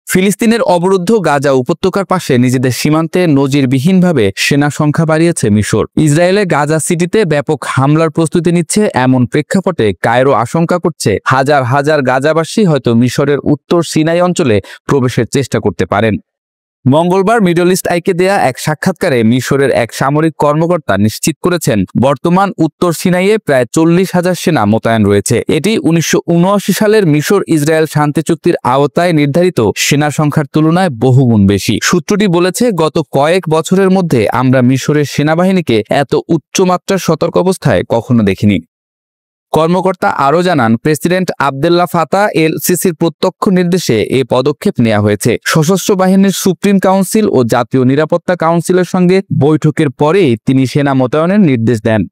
ফিলিস্তিনের অবরুদ্ধ গাজা উপত্যকার পাশে নিজেদের সীমান্তে নজিরবিহীনভাবে সেনা সংখ্যা বাড়িয়েছে মিশর। ইসরায়েলে গাজা সিটিতে ব্যাপক হামলার প্রস্তুতি নিচ্ছে এমন প্রেক্ষাপটে কায়রো আশঙ্কা করছে হাজার হাজার গাজাবাসী হয়তো মিশরের উত্তর সিনাই অঞ্চলে প্রবেশের চেষ্টা করতে পারেন। মঙ্গলবার মিডল ইস্ট আইকে দেয়া এক সাক্ষাৎকারে মিশরের এক সামরিক কর্মকর্তা নিশ্চিত করেছেন, বর্তমান উত্তর সিনাইয়ে প্রায় 40,000 সেনা মোতায়েন রয়েছে। এটি 1979 সালের মিশর ইসরায়েল শান্তি চুক্তির আওতায় নির্ধারিত সেনা সংখ্যার তুলনায় বহুগুণ বেশি। সূত্রটি বলেছে, গত কয়েক বছরের মধ্যে আমরা মিশরের সেনাবাহিনীকে এত উচ্চমাত্রার সতর্ক অবস্থায় কখনো দেখিনি। কর্মকর্তা আরও জানান, প্রেসিডেন্ট আবদেল্লাহ ফাতাহ এল সিসির প্রত্যক্ষ নির্দেশে এ পদক্ষেপ নেওয়া হয়েছে। সশস্ত্র বাহিনীর সুপ্রিম কাউন্সিল ও জাতীয় নিরাপত্তা কাউন্সিলের সঙ্গে বৈঠকের পরেই তিনি সেনা মোতায়েনের নির্দেশ দেন।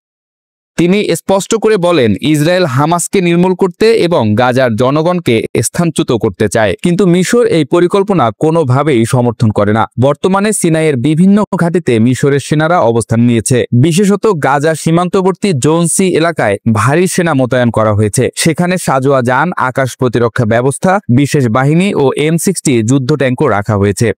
তিনি স্পষ্ট করে বলেন, ইসরায়েল হামাসকে নির্মূল করতে এবং গাজার জনগণকে স্থানচ্যুত করতে চায়, কিন্তু মিশর এই পরিকল্পনা কোনোভাবেই সমর্থন করে না। বর্তমানে সিনাইয়ের বিভিন্ন ঘাঁটিতে মিশরের সেনারা অবস্থান নিয়েছে। বিশেষত গাজার সীমান্তবর্তী জোনসি এলাকায় ভারী সেনা মোতায়েন করা হয়েছে। সেখানে সাজোয়া যান, আকাশ প্রতিরক্ষা ব্যবস্থা, বিশেষ বাহিনী ও M60 যুদ্ধ ট্যাঙ্কও রাখা হয়েছে।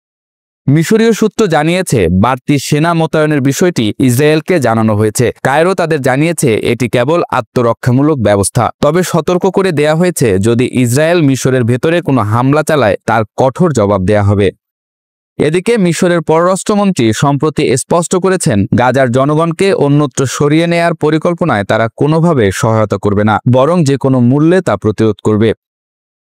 মিশরীয় সূত্র জানিয়েছে, বাড়তি সেনা মোতায়েনের বিষয়টি ইসরায়েলকে জানানো হয়েছে। কায়রো তাদের জানিয়েছে এটি কেবল আত্মরক্ষামূলক ব্যবস্থা, তবে সতর্ক করে দেয়া হয়েছে যদি ইসরায়েল মিশরের ভেতরে কোনো হামলা চালায় তার কঠোর জবাব দেয়া হবে। এদিকে মিশরের পররাষ্ট্রমন্ত্রী সম্প্রতি স্পষ্ট করেছেন, গাজার জনগণকে অন্যত্র সরিয়ে নেয়ার পরিকল্পনায় তারা কোনোভাবে সহায়তা করবে না, বরং যে কোনো মূল্যে তা প্রতিরোধ করবে।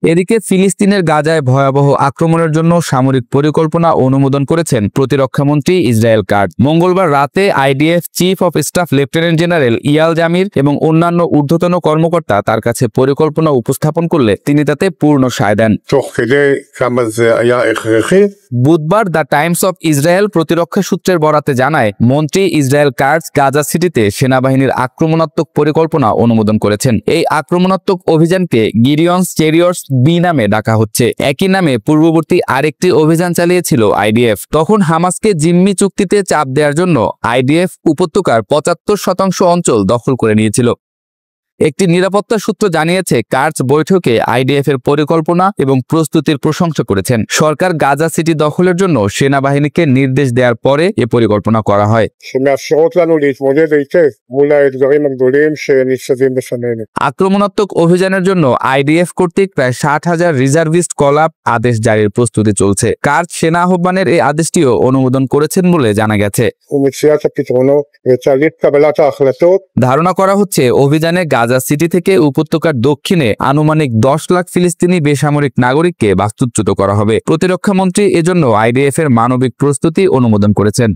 এদিকে ফিলিস্তিনের গাজায় ভয়াবহ আক্রমণের জন্য সামরিক পরিকল্পনা অনুমোদন করেছেন প্রতিরক্ষামন্ত্রী ইসরায়েল কাটজ। মঙ্গলবার রাতে IDF chief of staff lieutenant general Eyal Zamir এবং অন্যান্য ঊর্ধ্বতন কর্মকর্তা তার কাছে পরিকল্পনা উপস্থাপন করলে তিনি তাতে পূর্ণ সায় দেন। বুধবার দ্য টাইমস অফ ইসরায়েল প্রতিরক্ষা সূত্রের বরাতে জানায়, মন্ত্রী ইসরায়েল কাটজ গাজা সিটিতে সেনাবাহিনীর আক্রমণাত্মক পরিকল্পনা অনুমোদন করেছেন। এই আক্রমণাত্মক অভিযানকে গিরিয়ন্স চেরিয়র্স বি নামে ডাকা হচ্ছে। একই নামে পূর্ববর্তী আরেকটি অভিযান চালিয়েছিল আইডিএফ। তখন হামাসকে জিম্মি চুক্তিতে চাপ দেওয়ার জন্য আইডিএফ উপত্যকার ৭৫% অঞ্চল দখল করে নিয়েছিল। একটি নিরাপত্তা সূত্র জানিয়েছে, কার্চ বৈঠকে আইডিএফ এর পরিকল্পনা এবং প্রস্তুতির প্রশংসা করেছেন। সরকার গাজা সিটি দখলের জন্য সেনাবাহিনীকে নির্দেশ দেওয়ার পরে এ পরিকল্পনা করা হয়। আক্রমণাত্মক অভিযানের জন্য আইডিএফ কর্তৃক প্রায় ৬০,০০০ রিজার্ভিস্ট কল আপ আদেশ জারির প্রস্তুতি চলছে। কার্চ সেনা আহ্বানের এই আদেশটিও অনুমোদন করেছেন বলে জানা গেছে। ধারণা করা হচ্ছে, অভিযানে গাজা সিটি থেকে উপত্যকার দক্ষিণে আনুমানিক ১০ লাখ ফিলিস্তিনি বেসামরিক নাগরিককে বাস্তুচ্যুত করা হবে। প্রতিরক্ষামন্ত্রী এজন্য আইডিএফ এর মানবিক প্রস্তুতি অনুমোদন করেছেন।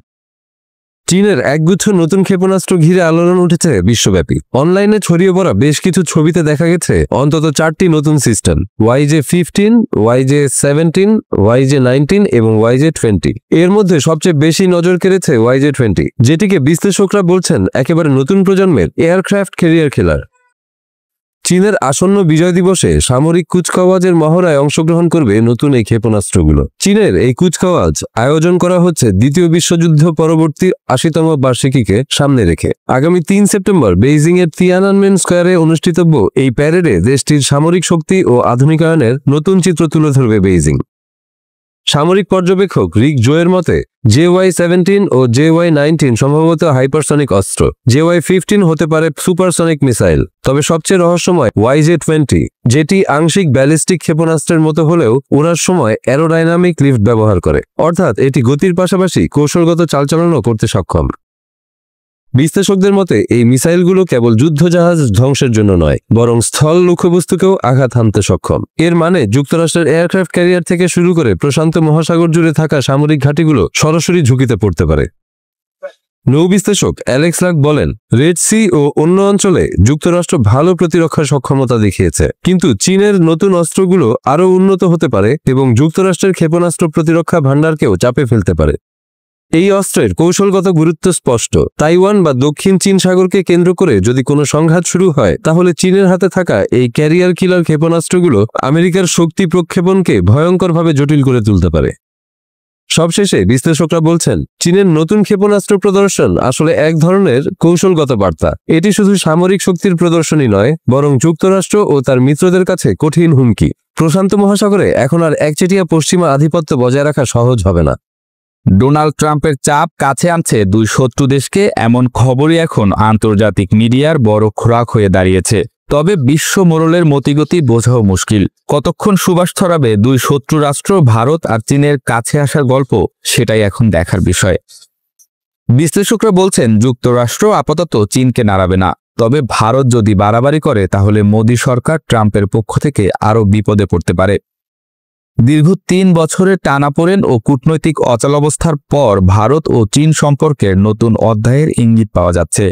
চীনের একগুচ্ছ নতুন ক্ষেপণাস্ত্র ঘিরে আলোড়ন উঠেছে বিশ্বব্যাপী। অনলাইনে ছড়িয়ে পড়া বেশ কিছু ছবিতে দেখা গেছে অন্তত ৪টি নতুন সিস্টেম, YJ-15, YJ-17, YJ-19 এবং YJ-20। এর মধ্যে সবচেয়ে বেশি নজর কেড়েছে YJ-20, যেটিকে বিশ্লেষকরা বলছেন একেবারে নতুন প্রজন্মের এয়ারক্রাফট ক্যারিয়ার কিলার। চীনের আসন্ন বিজয় দিবসে সামরিক কুচকাওয়াজের মহড়ায় অংশগ্রহণ করবে নতুন এই ক্ষেপণাস্ত্রগুলো। চীনের এই কুচকাওয়াজ আয়োজন করা হচ্ছে দ্বিতীয় বিশ্বযুদ্ধ পরবর্তী ৮০তম বার্ষিকীকে সামনে রেখে। আগামী ৩ সেপ্টেম্বর বেইজিং এর তিয়ানানমেন স্কোয়ারে অনুষ্ঠিতব্য এই প্যারেডে দেশটির সামরিক শক্তি ও আধুনিকায়নের নতুন চিত্র তুলে ধরবে বেইজিং। সামরিক পর্যবেক্ষক রিক জোয়ের মতে JY-17 ও JY-19 সম্ভবত হাইপারসনিক অস্ত্র, JY-15 হতে পারে সুপারসনিক মিসাইল, তবে সবচেয়ে রহস্যময় YJ-20, যেটি আংশিক ব্যালিস্টিক ক্ষেপণাস্ত্রের মতো হলেও ওড়ার সময় অ্যারোডাইনামিক লিফট ব্যবহার করে, অর্থাৎ এটি গতির পাশাপাশি কৌশলগত চালচালনও করতে সক্ষম। বিশ্লেষকদের মতে এই মিসাইলগুলো কেবল যুদ্ধজাহাজ ধ্বংসের জন্য নয়, বরং স্থল লক্ষ্যবস্তুকেও আঘাত হানতে সক্ষম। এর মানে যুক্তরাষ্ট্রের এয়ারক্রাফট ক্যারিয়ার থেকে শুরু করে প্রশান্ত মহাসাগর জুড়ে থাকা সামরিক ঘাঁটিগুলো সরাসরি ঝুঁকিতে পড়তে পারে। নৌ বিশ্লেষক অ্যালেক্স লাক বলেন, রেড সি ও অন্য অঞ্চলে যুক্তরাষ্ট্র ভালো প্রতিরক্ষা সক্ষমতা দেখিয়েছে, কিন্তু চীনের নতুন অস্ত্রগুলো আরও উন্নত হতে পারে এবং যুক্তরাষ্ট্রের ক্ষেপণাস্ত্র প্রতিরক্ষা ভাণ্ডারকেও চাপে ফেলতে পারে। এই অস্ত্রের কৌশলগত গুরুত্ব স্পষ্ট। তাইওয়ান বা দক্ষিণ চীন সাগরকে কেন্দ্র করে যদি কোনো সংঘাত শুরু হয়, তাহলে চীনের হাতে থাকা এই ক্যারিয়ার কিলার ক্ষেপণাস্ত্রগুলো আমেরিকার শক্তি প্রক্ষেপণকে ভয়ঙ্করভাবে জটিল করে তুলতে পারে। সবশেষে বিশ্লেষকরা বলছেন, চীনের নতুন ক্ষেপণাস্ত্র প্রদর্শন আসলে এক ধরনের কৌশলগত বার্তা। এটি শুধু সামরিক শক্তির প্রদর্শনী নয়, বরং যুক্তরাষ্ট্র ও তার মিত্রদের কাছে কঠিন হুমকি। প্রশান্ত মহাসাগরে এখন আর একচেটিয়া পশ্চিমা আধিপত্য বজায় রাখা সহজ হবে না। ডোনাল্ড ট্রাম্পের চাপ কাছে আনছে দুই শত্রু দেশকে, এমন খবরই এখন আন্তর্জাতিক মিডিয়ার বড় খোরাক হয়ে দাঁড়িয়েছে। তবে বিশ্ব মোড়লের মতিগতি বোঝাও মুশকিল। কতক্ষণ সুবাস ছড়াবে দুই শত্রু রাষ্ট্র ভারত আর চীনের কাছে আসার গল্প, সেটাই এখন দেখার বিষয়। বিশ্লেষকরা বলছেন, যুক্তরাষ্ট্র আপাতত চীনকে নাড়াবে না, তবে ভারত যদি বাড়াবাড়ি করে তাহলে মোদী সরকার ট্রাম্পের পক্ষ থেকে আরও বিপদে পড়তে পারে। দীর্ঘ ৩ বছরের টানাপোড়েন ও কূটনৈতিক অচলাবস্থার পর ভারত ও চীন সম্পর্কের নতুন অধ্যায়ের ইঙ্গিত পাওয়া যাচ্ছে।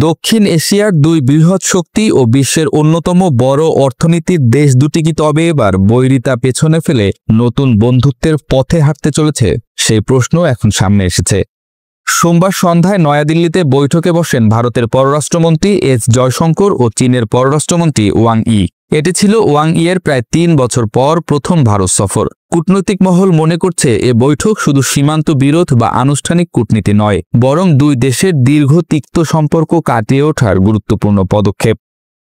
দক্ষিণ এশিয়ার দুই বৃহৎ শক্তি ও বিশ্বের অন্যতম বড় অর্থনীতির দেশ দুটি কি তবে এবার বৈরিতা পেছনে ফেলে নতুন বন্ধুত্বের পথে হাঁটতে চলেছে? সেই প্রশ্ন এখন সামনে এসেছে। সোমবার সন্ধ্যায় নয়াদিল্লিতে বৈঠকে বসেন ভারতের পররাষ্ট্রমন্ত্রী এস জয়শঙ্কর ও চীনের পররাষ্ট্রমন্ত্রী ওয়াং ই। এটি ছিল ওয়াং ইয়ের প্রায় ৩ বছর পর প্রথম ভারত সফর। কূটনৈতিক মহল মনে করছে এ বৈঠক শুধু সীমান্ত বিরোধ বা আনুষ্ঠানিক কূটনীতি নয়, বরং দুই দেশের দীর্ঘ তিক্ত সম্পর্ক কাটিয়ে ওঠার গুরুত্বপূর্ণ পদক্ষেপ।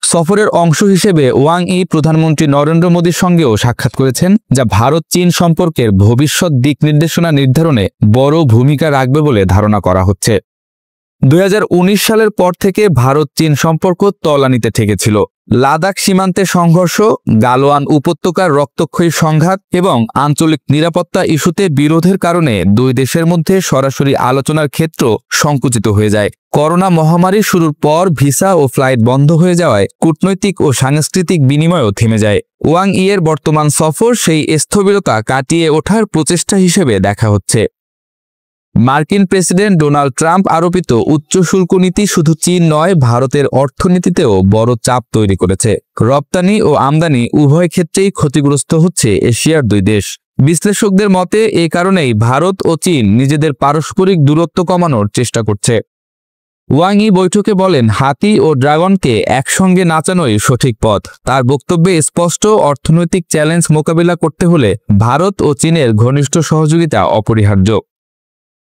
সফরের অংশ হিসেবে ওয়াং ই প্রধানমন্ত্রী নরেন্দ্র মোদীর সঙ্গেও সাক্ষাৎ করেছেন, যা ভারত চীন সম্পর্কের ভবিষ্যৎ দিক নির্দেশনা নির্ধারণে বড় ভূমিকা রাখবে বলে ধারণা করা হচ্ছে। ২০১৯ সালের পর থেকে ভারত চীন সম্পর্ক তলানিতে ঠেকেছিল। লাদাখ সীমান্তে সংঘর্ষ, গালোয়ান উপত্যকার রক্তক্ষয়ী সংঘাত এবং আঞ্চলিক নিরাপত্তা ইস্যুতে বিরোধের কারণে দুই দেশের মধ্যে সরাসরি আলোচনার ক্ষেত্র সংকুচিত হয়ে যায়। করোনা মহামারী শুরুর পর ভিসা ও ফ্লাইট বন্ধ হয়ে যাওয়ায় কূটনৈতিক ও সাংস্কৃতিক বিনিময়ও থেমে যায়। ওয়াং ইয়ের বর্তমান সফর সেই স্থবিরতা কাটিয়ে ওঠার প্রচেষ্টা হিসেবে দেখা হচ্ছে। মার্কিন প্রেসিডেন্ট ডোনাল্ড ট্রাম্প আরোপিত উচ্চ শুল্ক নীতি শুধু চীন নয়, ভারতের অর্থনীতিতেও বড় চাপ তৈরি করেছে। রপ্তানি ও আমদানি উভয় ক্ষেত্রেই ক্ষতিগ্রস্ত হচ্ছে এশিয়ার দুই দেশ। বিশ্লেষকদের মতে এ কারণেই ভারত ও চীন নিজেদের পারস্পরিক দূরত্ব কমানোর চেষ্টা করছে। ওয়াং ই বৈঠকে বলেন হাতি ও ড্রাগনকে একসঙ্গে নাচানোই সঠিক পথ। তার বক্তব্যে স্পষ্ট, অর্থনৈতিক চ্যালেঞ্জ মোকাবিলা করতে হলে ভারত ও চীনের ঘনিষ্ঠ সহযোগিতা অপরিহার্য।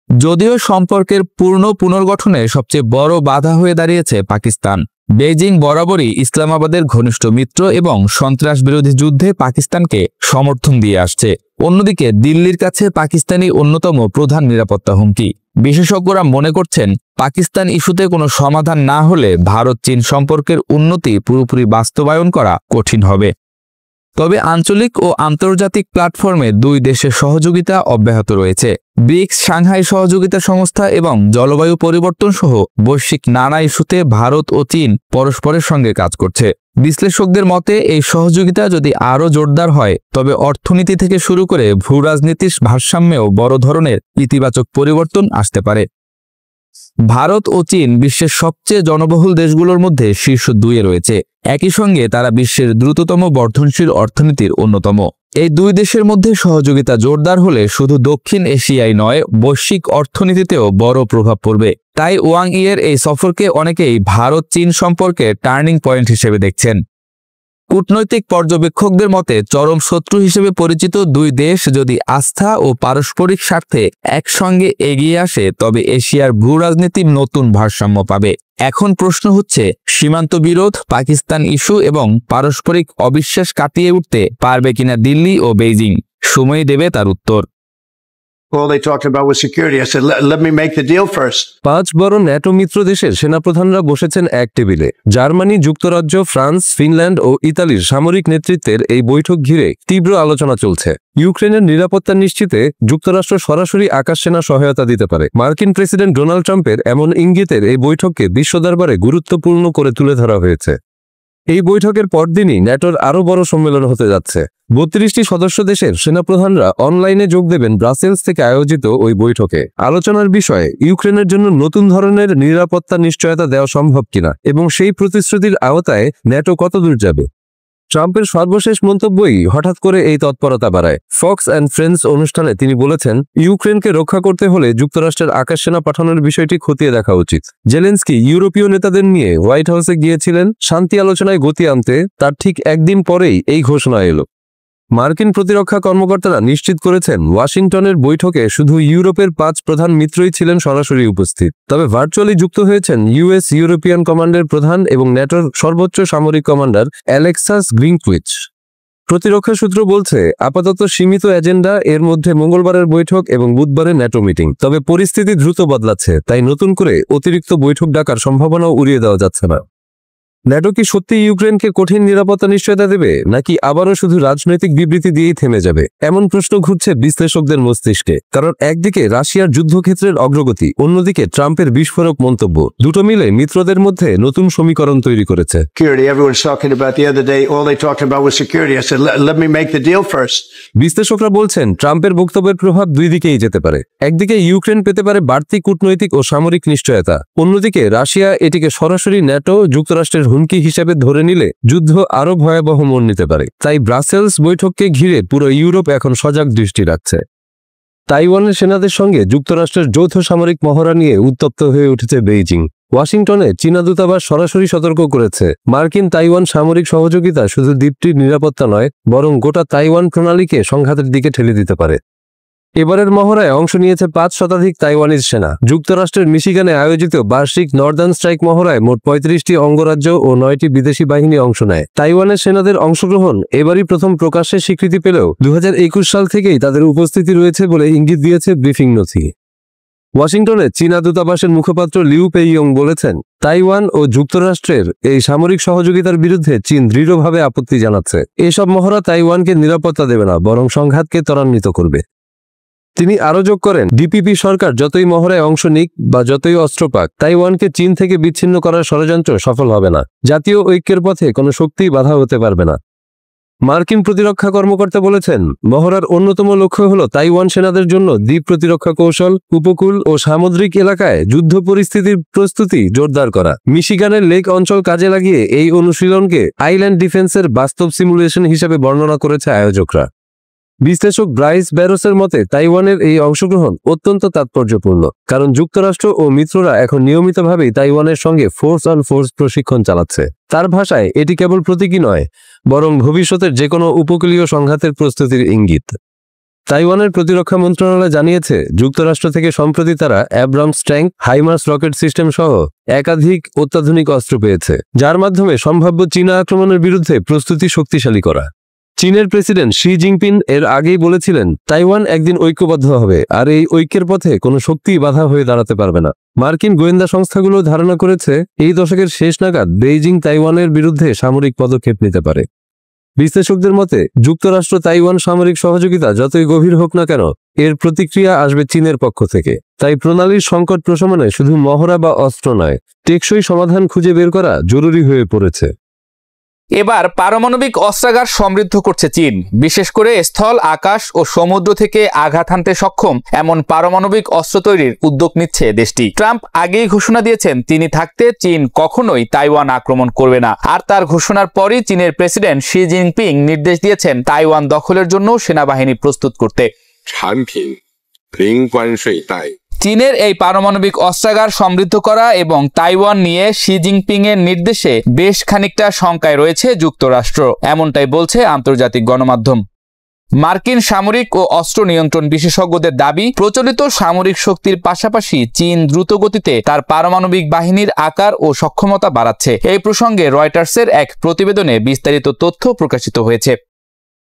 যদিও সম্পর্কের পূর্ণ পুনর্গঠনে সবচেয়ে বড় বাধা হয়ে দাঁড়িয়েছে পাকিস্তান। বেইজিং বরাবরই ইসলামাবাদের ঘনিষ্ঠ মিত্র এবং সন্ত্রাস বিরোধী যুদ্ধে পাকিস্তানকে সমর্থন দিয়ে আসছে। অন্যদিকে দিল্লির কাছে পাকিস্তানি অন্যতম প্রধান নিরাপত্তা হুমকি। বিশেষজ্ঞরা মনে করছেন পাকিস্তান ইস্যুতে কোনো সমাধান না হলে ভারত চীন সম্পর্কের উন্নতি পুরোপুরি বাস্তবায়ন করা কঠিন হবে। তবে আঞ্চলিক ও আন্তর্জাতিক প্ল্যাটফর্মে দুই দেশের সহযোগিতা অব্যাহত রয়েছে। ব্রিক্স, সাংহাই সহযোগিতা সংস্থা এবং জলবায়ু পরিবর্তন সহ বৈশ্বিক নানা ইস্যুতে ভারত ও চীন পরস্পরের সঙ্গে কাজ করছে। বিশ্লেষকদের মতে এই সহযোগিতা যদি আরও জোরদার হয় তবে অর্থনীতি থেকে শুরু করে ভূরাজনীতির ভারসাম্যেও বড় ধরনের ইতিবাচক পরিবর্তন আসতে পারে। ভারত ও চীন বিশ্বের সবচেয়ে জনবহুল দেশগুলোর মধ্যে শীর্ষ 2-এ রয়েছে। একই সঙ্গে তারা বিশ্বের দ্রুততম বর্ধনশীল অর্থনীতির অন্যতম। এই দুই দেশের মধ্যে সহযোগিতা জোরদার হলে শুধু দক্ষিণ এশিয়ায় নয়, বৈশ্বিক অর্থনীতিতেও বড় প্রভাব পড়বে। তাই ওয়াং ইয়ের এই সফরকে অনেকেই ভারত চীন সম্পর্কে টার্নিং পয়েন্ট হিসেবে দেখছেন। কূটনৈতিক পর্যবেক্ষকদের মতে চরম শত্রু হিসেবে পরিচিত দুই দেশ যদি আস্থা ও পারস্পরিক স্বার্থে একসঙ্গে এগিয়ে আসে তবে এশিয়ার ভূরাজনীতি নতুন ভারসাম্য পাবে। এখন প্রশ্ন হচ্ছে সীমান্ত বিরোধ, পাকিস্তান ইস্যু এবং পারস্পরিক অবিশ্বাস কাটিয়ে উঠতে পারবে কিনা দিল্লি ও বেইজিং। সময় দেবে তার উত্তর। All they talked about was security. I said, let me make the deal first. 5 বড় ন্যাটো মিত্র দেশের সেনাপ্রধানরা বসেছেন এক টেবিলে। জার্মানি, যুক্তরাজ্য, ফ্রান্স, ফিনল্যান্ড ও ইতালির সামরিক নেতৃত্বের এই বৈঠক ঘিরে তীব্র আলোচনা চলছে। ইউক্রেনের নিরাপত্তা নিশ্চিতে যুক্তরাষ্ট্র সরাসরি আকাশ সেনা সহায়তা দিতে পারে। মার্কিন প্রেসিডেন্ট ডোনাল্ড ট্রাম্পের এমন ইঙ্গিতের এই বৈঠককে বিশ্ব দরবারে গুরুত্বপূর্ণ করে তুলে ধরা হয়েছে। এই বৈঠকের পরদিনই ন্যাটোর আরও বড় সম্মেলন হতে যাচ্ছে। 32টি সদস্য দেশের সেনাপ্রধানরা অনলাইনে যোগ দেবেন ব্রাসেলস থেকে আয়োজিত ওই বৈঠকে। আলোচনার বিষয়ে ইউক্রেনের জন্য নতুন ধরনের নিরাপত্তা নিশ্চয়তা দেওয়া সম্ভব কিনা এবং সেই প্রতিশ্রুতির আওতায় ন্যাটো কত দূর যাবে। ট্রাম্পের সর্বশেষ মন্তব্যই হঠাৎ করে এই তৎপরতা বাড়ায়। ফক্স অ্যান্ড ফ্রেন্ডস অনুষ্ঠানে তিনি বলেছেন, ইউক্রেনকে রক্ষা করতে হলে যুক্তরাষ্ট্রের আকাশ সেনা পাঠানোর বিষয়টি খতিয়ে দেখা উচিত। জেলেন্সকি ইউরোপীয় নেতাদের নিয়ে হোয়াইট হাউসে গিয়েছিলেন শান্তি আলোচনায় গতি আনতে। তার ঠিক একদিন পরেই এই ঘোষণা এলো। মার্কিন প্রতিরক্ষা কর্মকর্তারা নিশ্চিত করেছেন ওয়াশিংটনের বৈঠকে শুধু ইউরোপের 5 প্রধান মিত্রই ছিলেন সরাসরি উপস্থিত। তবে ভার্চুয়ালি যুক্ত হয়েছেন ইউএস ইউরোপিয়ান কমান্ডের প্রধান এবং ন্যাটোর সর্বোচ্চ সামরিক কমান্ডার অ্যালেক্সাস গ্রিনকুইচ। প্রতিরক্ষা সূত্র বলছে আপাতত সীমিত এজেন্ডা, এর মধ্যে মঙ্গলবারের বৈঠক এবং বুধবারের ন্যাটো মিটিং। তবে পরিস্থিতি দ্রুত বদলাচ্ছে, তাই নতুন করে অতিরিক্ত বৈঠক ডাকার সম্ভাবনাও উড়িয়ে দেওয়া যাচ্ছে না। ন্যাটো কি সত্যি ইউক্রেনকে কঠিন নিরাপত্তা নিশ্চয়তা দেবে, নাকি আবারও শুধু রাজনৈতিক বিবৃতি দিয়েই থেমে যাবে? এমন প্রশ্ন ঘুরছে বিশ্লেষকদের মস্তিষ্কে। কারণ একদিকে রাশিয়ার যুদ্ধক্ষেত্রের অগ্রগতি, অন্যদিকে ট্রাম্পের বিস্ফোরক মন্তব্য, দুটো মিলে মিত্রদের মধ্যে নতুন সমীকরণ তৈরি করেছে। বিশ্লেষকরা বলছেন ট্রাম্পের বক্তব্যের প্রভাব দুই দিকেই যেতে পারে। একদিকে ইউক্রেন পেতে পারে বাড়তি কূটনৈতিক ও সামরিক নিশ্চয়তা, অন্যদিকে রাশিয়া এটিকে সরাসরি ন্যাটো যুক্তরাষ্ট্রের হুমকি হিসেবে ধরে নিলে যুদ্ধ আরো ভয়াবহ মোড় নিতে পারে। তাই ব্রাসেলস বৈঠককে ঘিরে পুরো ইউরোপ এখন সজাগ দৃষ্টি রাখছে। তাইওয়ানের সেনাদের সঙ্গে যুক্তরাষ্ট্রের যৌথ সামরিক মহড়া নিয়ে উত্তপ্ত হয়ে উঠেছে বেইজিং। ওয়াশিংটনে চীনা দূতাবাস সরাসরি সতর্ক করেছে, মার্কিন তাইওয়ান সামরিক সহযোগিতা শুধু দ্বীপটির নিরাপত্তা নয়, বরং গোটা তাইওয়ান প্রণালীকে সংঘাতের দিকে ঠেলে দিতে পারে। এবারের মহড়ায় অংশ নিয়েছে 5 শতাধিক তাইওয়ানিজ সেনা। যুক্তরাষ্ট্রের মিশিগানে আয়োজিত বার্ষিক নর্দার্ন স্ট্রাইক মহড়ায় মোট 35টি অঙ্গরাজ্য ও 9টি বিদেশি বাহিনী অংশ নেয়। তাইওয়ানের সেনাদের অংশগ্রহণ এবারই প্রথম প্রকাশ্যে স্বীকৃতি পেলেও 2021 সাল থেকেই তাদের উপস্থিতি রয়েছে বলে ইঙ্গিত দিয়েছে ব্রিফিং নথি। ওয়াশিংটনে চীনা দূতাবাসের মুখপাত্র লিউ পেইয়ং বলেছেন, তাইওয়ান ও যুক্তরাষ্ট্রের এই সামরিক সহযোগিতার বিরুদ্ধে চীন দৃঢ়ভাবে আপত্তি জানাচ্ছে। এসব মহড়া তাইওয়ানকে নিরাপত্তা দেবে না, বরং সংঘাতকে ত্বরান্বিত করবে। তিনি আরো যোগ করেন, ডিপিপি সরকার যতই মহড়ায় অংশ নিক বা যতই অস্ত্র পাক, তাইওয়ানকে চীন থেকে বিচ্ছিন্ন করার ষড়যন্ত্র সফল হবে না। জাতীয় ঐক্যের পথে কোনো শক্তিই বাধা হতে পারবে না। মার্কিন প্রতিরক্ষা কর্মকর্তা বলেছেন, মহড়ার অন্যতম লক্ষ্য হল তাইওয়ান সেনাদের জন্য দ্বীপ প্রতিরক্ষা কৌশল, উপকূল ও সামুদ্রিক এলাকায় যুদ্ধ পরিস্থিতির প্রস্তুতি জোরদার করা। মিশিগানের লেক অঞ্চল কাজে লাগিয়ে এই অনুশীলনকে আইল্যান্ড ডিফেন্সের বাস্তব সিমুলেশন হিসেবে বর্ণনা করেছে আয়োজকরা। বিশ্লেষক ব্রাইস ব্যারোসের মতে তাইওয়ানের এই অংশগ্রহণ অত্যন্ত তাৎপর্যপূর্ণ, কারণ যুক্তরাষ্ট্র ও মিত্ররা এখন নিয়মিতভাবেই তাইওয়ানের সঙ্গে ফোর্স অন ফোর্স প্রশিক্ষণ চালাচ্ছে। তার ভাষায় এটি কেবল প্রতীকী নয়, বরং ভবিষ্যতের যে কোনো উপকূলীয় সংঘাতের প্রস্তুতির ইঙ্গিত। তাইওয়ানের প্রতিরক্ষা মন্ত্রণালয় জানিয়েছে, যুক্তরাষ্ট্র থেকে সম্প্রতি তারা Abrams tank, HIMARS rocket system সহ একাধিক অত্যাধুনিক অস্ত্র পেয়েছে, যার মাধ্যমে সম্ভাব্য চীনা আক্রমণের বিরুদ্ধে প্রস্তুতি শক্তিশালী করা। চীনের প্রেসিডেন্ট শি জিনপিং এর আগেই বলেছিলেন, তাইওয়ান একদিন ঐক্যবদ্ধ হবে, আর এই ঐক্যের পথে কোনো শক্তিই বাধা হয়ে দাঁড়াতে পারবে না। মার্কিন গোয়েন্দা সংস্থাগুলো ধারণা করেছে, এই দশকের শেষ নাগাদ বেইজিং তাইওয়ানের বিরুদ্ধে সামরিক পদক্ষেপ নিতে পারে। বিশ্লেষকদের মতে, যুক্তরাষ্ট্র তাইওয়ান সামরিক সহযোগিতা যতই গভীর হোক না কেন, এর প্রতিক্রিয়া আসবে চীনের পক্ষ থেকে। তাই প্রণালীর সংকট প্রশমনে শুধু মহড়া বা অস্ত্র নয়, টেকসই সমাধান খুঁজে বের করা জরুরি হয়ে পড়েছে। এবার পারমাণবিক অস্ত্রাগার সমৃদ্ধ করছে চীন। বিশেষ করে স্থল, আকাশ ও সমুদ্র থেকে আঘাত হানতে সক্ষম এমন পারমাণবিক অস্ত্র তৈরির উদ্যোগ নিচ্ছে দেশটি। ট্রাম্প আগেই ঘোষণা দিয়েছেন, তিনি থাকতে চীন কখনোই তাইওয়ান আক্রমণ করবে না। আর তার ঘোষণার পরই চীনের প্রেসিডেন্ট শি জিনপিং নির্দেশ দিয়েছেন তাইওয়ান দখলের জন্য সেনাবাহিনী প্রস্তুত করতে। চীনের এই পারমাণবিক অস্ত্রাগার সমৃদ্ধ করা এবং তাইওয়ান নিয়ে শি জিনপিং এর নির্দেশে বেশ খানিকটা শঙ্কায় রয়েছে যুক্তরাষ্ট্র, এমনটাই বলছে আন্তর্জাতিক গণমাধ্যম। মার্কিন সামরিক ও অস্ত্র নিয়ন্ত্রণ বিশেষজ্ঞদের দাবি, প্রচলিত সামরিক শক্তির পাশাপাশি চীন দ্রুত গতিতে তার পারমাণবিক বাহিনীর আকার ও সক্ষমতা বাড়াচ্ছে। এই প্রসঙ্গে রয়টার্সের এক প্রতিবেদনে বিস্তারিত তথ্য প্রকাশিত হয়েছে।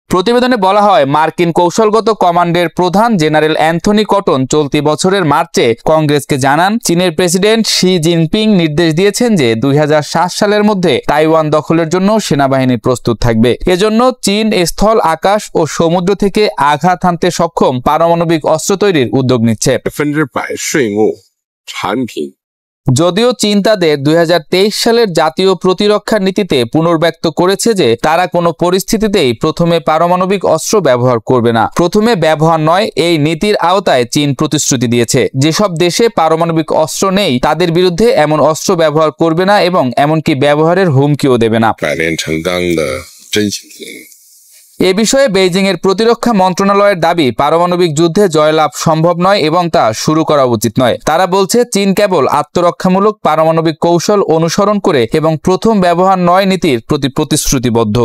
প্রতিবেদনে বলা হয়, মার্কিন কৌশলগত কমান্ডের প্রধান জেনারেল অ্যান্থনি কটন চলতি বছরের মার্চে কংগ্রেসকে জানান, চীনের প্রেসিডেন্ট শি জিনপিং নির্দেশ দিয়েছেন যে 2007 সালের মধ্যে তাইওয়ান দখলের জন্য সেনাবাহিনী প্রস্তুত থাকবে। এজন্য চীন স্থল, আকাশ ও সমুদ্র থেকে আঘাত হানতে সক্ষম পারমাণবিক অস্ত্র তৈরির উদ্যোগ নিচ্ছে। যদিও চীন তাদের 2023 সালের জাতীয় প্রতিরক্ষা নীতিতে পুনর্ব্যক্ত করেছে যে তারা কোনো পরিস্থিতিতেই প্রথমে পারমাণবিক অস্ত্র ব্যবহার করবে না। প্রথমে ব্যবহার নয়, এই নীতির আওতায় চীন প্রতিশ্রুতি দিয়েছে যেসব দেশে পারমাণবিক অস্ত্র নেই তাদের বিরুদ্ধে এমন অস্ত্র ব্যবহার করবে না এবং এমনকি ব্যবহারের হুমকিও দেবে না। এ বিষয়ে বেইজিং এর প্রতিরক্ষা মন্ত্রণালয়ের দাবি, পারমাণবিক যুদ্ধে জয়লাভ সম্ভব নয় এবং তা শুরু করা উচিত নয়। তারা বলছে, চীন কেবল আত্মরক্ষামূলক পারমাণবিক কৌশল অনুসরণ করে এবং প্রথম ব্যবহার নয় নীতির প্রতি প্রতিশ্রুতিবদ্ধ।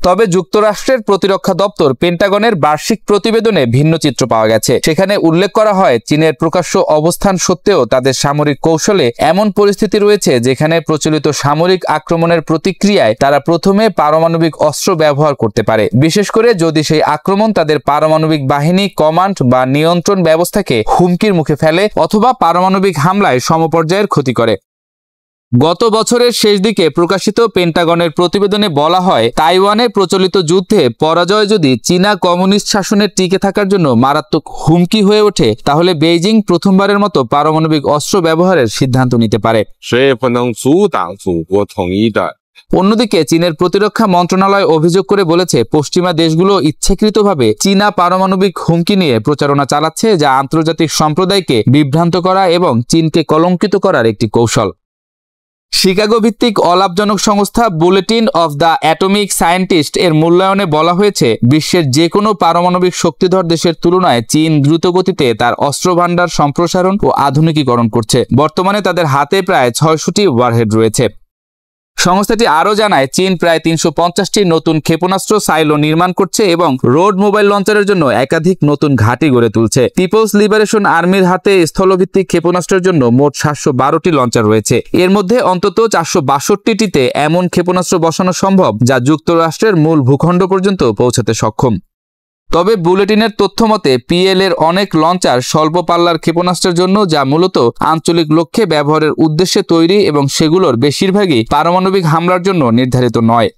তবে যুক্তরাষ্ট্রের প্রতিরক্ষা দপ্তর পেন্টাগনের বার্ষিক প্রতিবেদনে ভিন্ন চিত্র পাওয়া গেছে। সেখানে উল্লেখ করা হয়, চীনের প্রকাশ্য অবস্থান সত্ত্বেও তাদের সামরিক কৌশলে এমন পরিস্থিতি রয়েছে যেখানে প্রচলিত সামরিক আক্রমণের প্রতিক্রিয়ায় তারা প্রথমে পারমাণবিক অস্ত্র ব্যবহার করতে পারে, বিশেষ করে যদি সেই আক্রমণ তাদের পারমাণবিক বাহিনী, কমান্ড বা নিয়ন্ত্রণ ব্যবস্থাকে হুমকির মুখে ফেলে অথবা পারমাণবিক হামলায় সমপর্যায়ের ক্ষতি করে। গত বছরের শেষ দিকে প্রকাশিত পেন্টাগনের প্রতিবেদনে বলা হয়, তাইওয়ানে প্রচলিত যুদ্ধে পরাজয় যদি চীনা কমিউনিস্ট শাসনের টিকে থাকার জন্য মারাত্মক হুমকি হয়ে ওঠে, তাহলে বেইজিং প্রথমবারের মতো পারমাণবিক অস্ত্র ব্যবহারের সিদ্ধান্ত নিতে পারে। অন্যদিকে চীনের প্রতিরক্ষা মন্ত্রণালয় অভিযোগ করে বলেছে, পশ্চিমা দেশগুলো ইচ্ছাকৃতভাবে চীনা পারমাণবিক হুমকি নিয়ে প্রচারণা চালাচ্ছে, যা আন্তর্জাতিক সম্প্রদায়কে বিভ্রান্ত করা এবং চীনকে কলঙ্কিত করার একটি কৌশল। শিকাগো ভিত্তিক অলাভজনক সংস্থা bulletin of the atomic scientist এর মূল্যায়নে বলা হয়েছে, বিশ্বের যে কোনো পারমাণবিক শক্তিধর দেশের তুলনায় চীন দ্রুতগতিতে তার অস্ত্র ভান্ডার সম্প্রসারণ ও আধুনিকীকরণ করছে। বর্তমানে তাদের হাতে প্রায় 600টি ওয়ারহেড রয়েছে। সংস্থাটি আরও জানায়, চীন প্রায় 350টি নতুন ক্ষেপণাস্ত্র সাইলো নির্মাণ করছে এবং রোড মোবাইল লঞ্চারের জন্য একাধিক নতুন ঘাঁটি গড়ে তুলছে। পিপলস লিবারেশন আর্মির হাতে স্থলভিত্তিক ক্ষেপণাস্ত্রের জন্য মোট 712টি লঞ্চার রয়েছে। এর মধ্যে অন্তত 462টিতে এমন ক্ষেপণাস্ত্র বসানো সম্ভব যা যুক্তরাষ্ট্রের মূল ভূখণ্ড পর্যন্ত পৌঁছাতে সক্ষম। তবে বুলেটিনের তথ্য মতে, পিএল এর অনেক লঞ্চার স্বল্প পাল্লার ক্ষেপণাস্ত্রের জন্য, যা মূলত আঞ্চলিক লক্ষ্যে ব্যবহারের উদ্দেশ্যে তৈরি এবং সেগুলোর বেশিরভাগই পারমাণবিক হামলার জন্য নির্ধারিত নয়।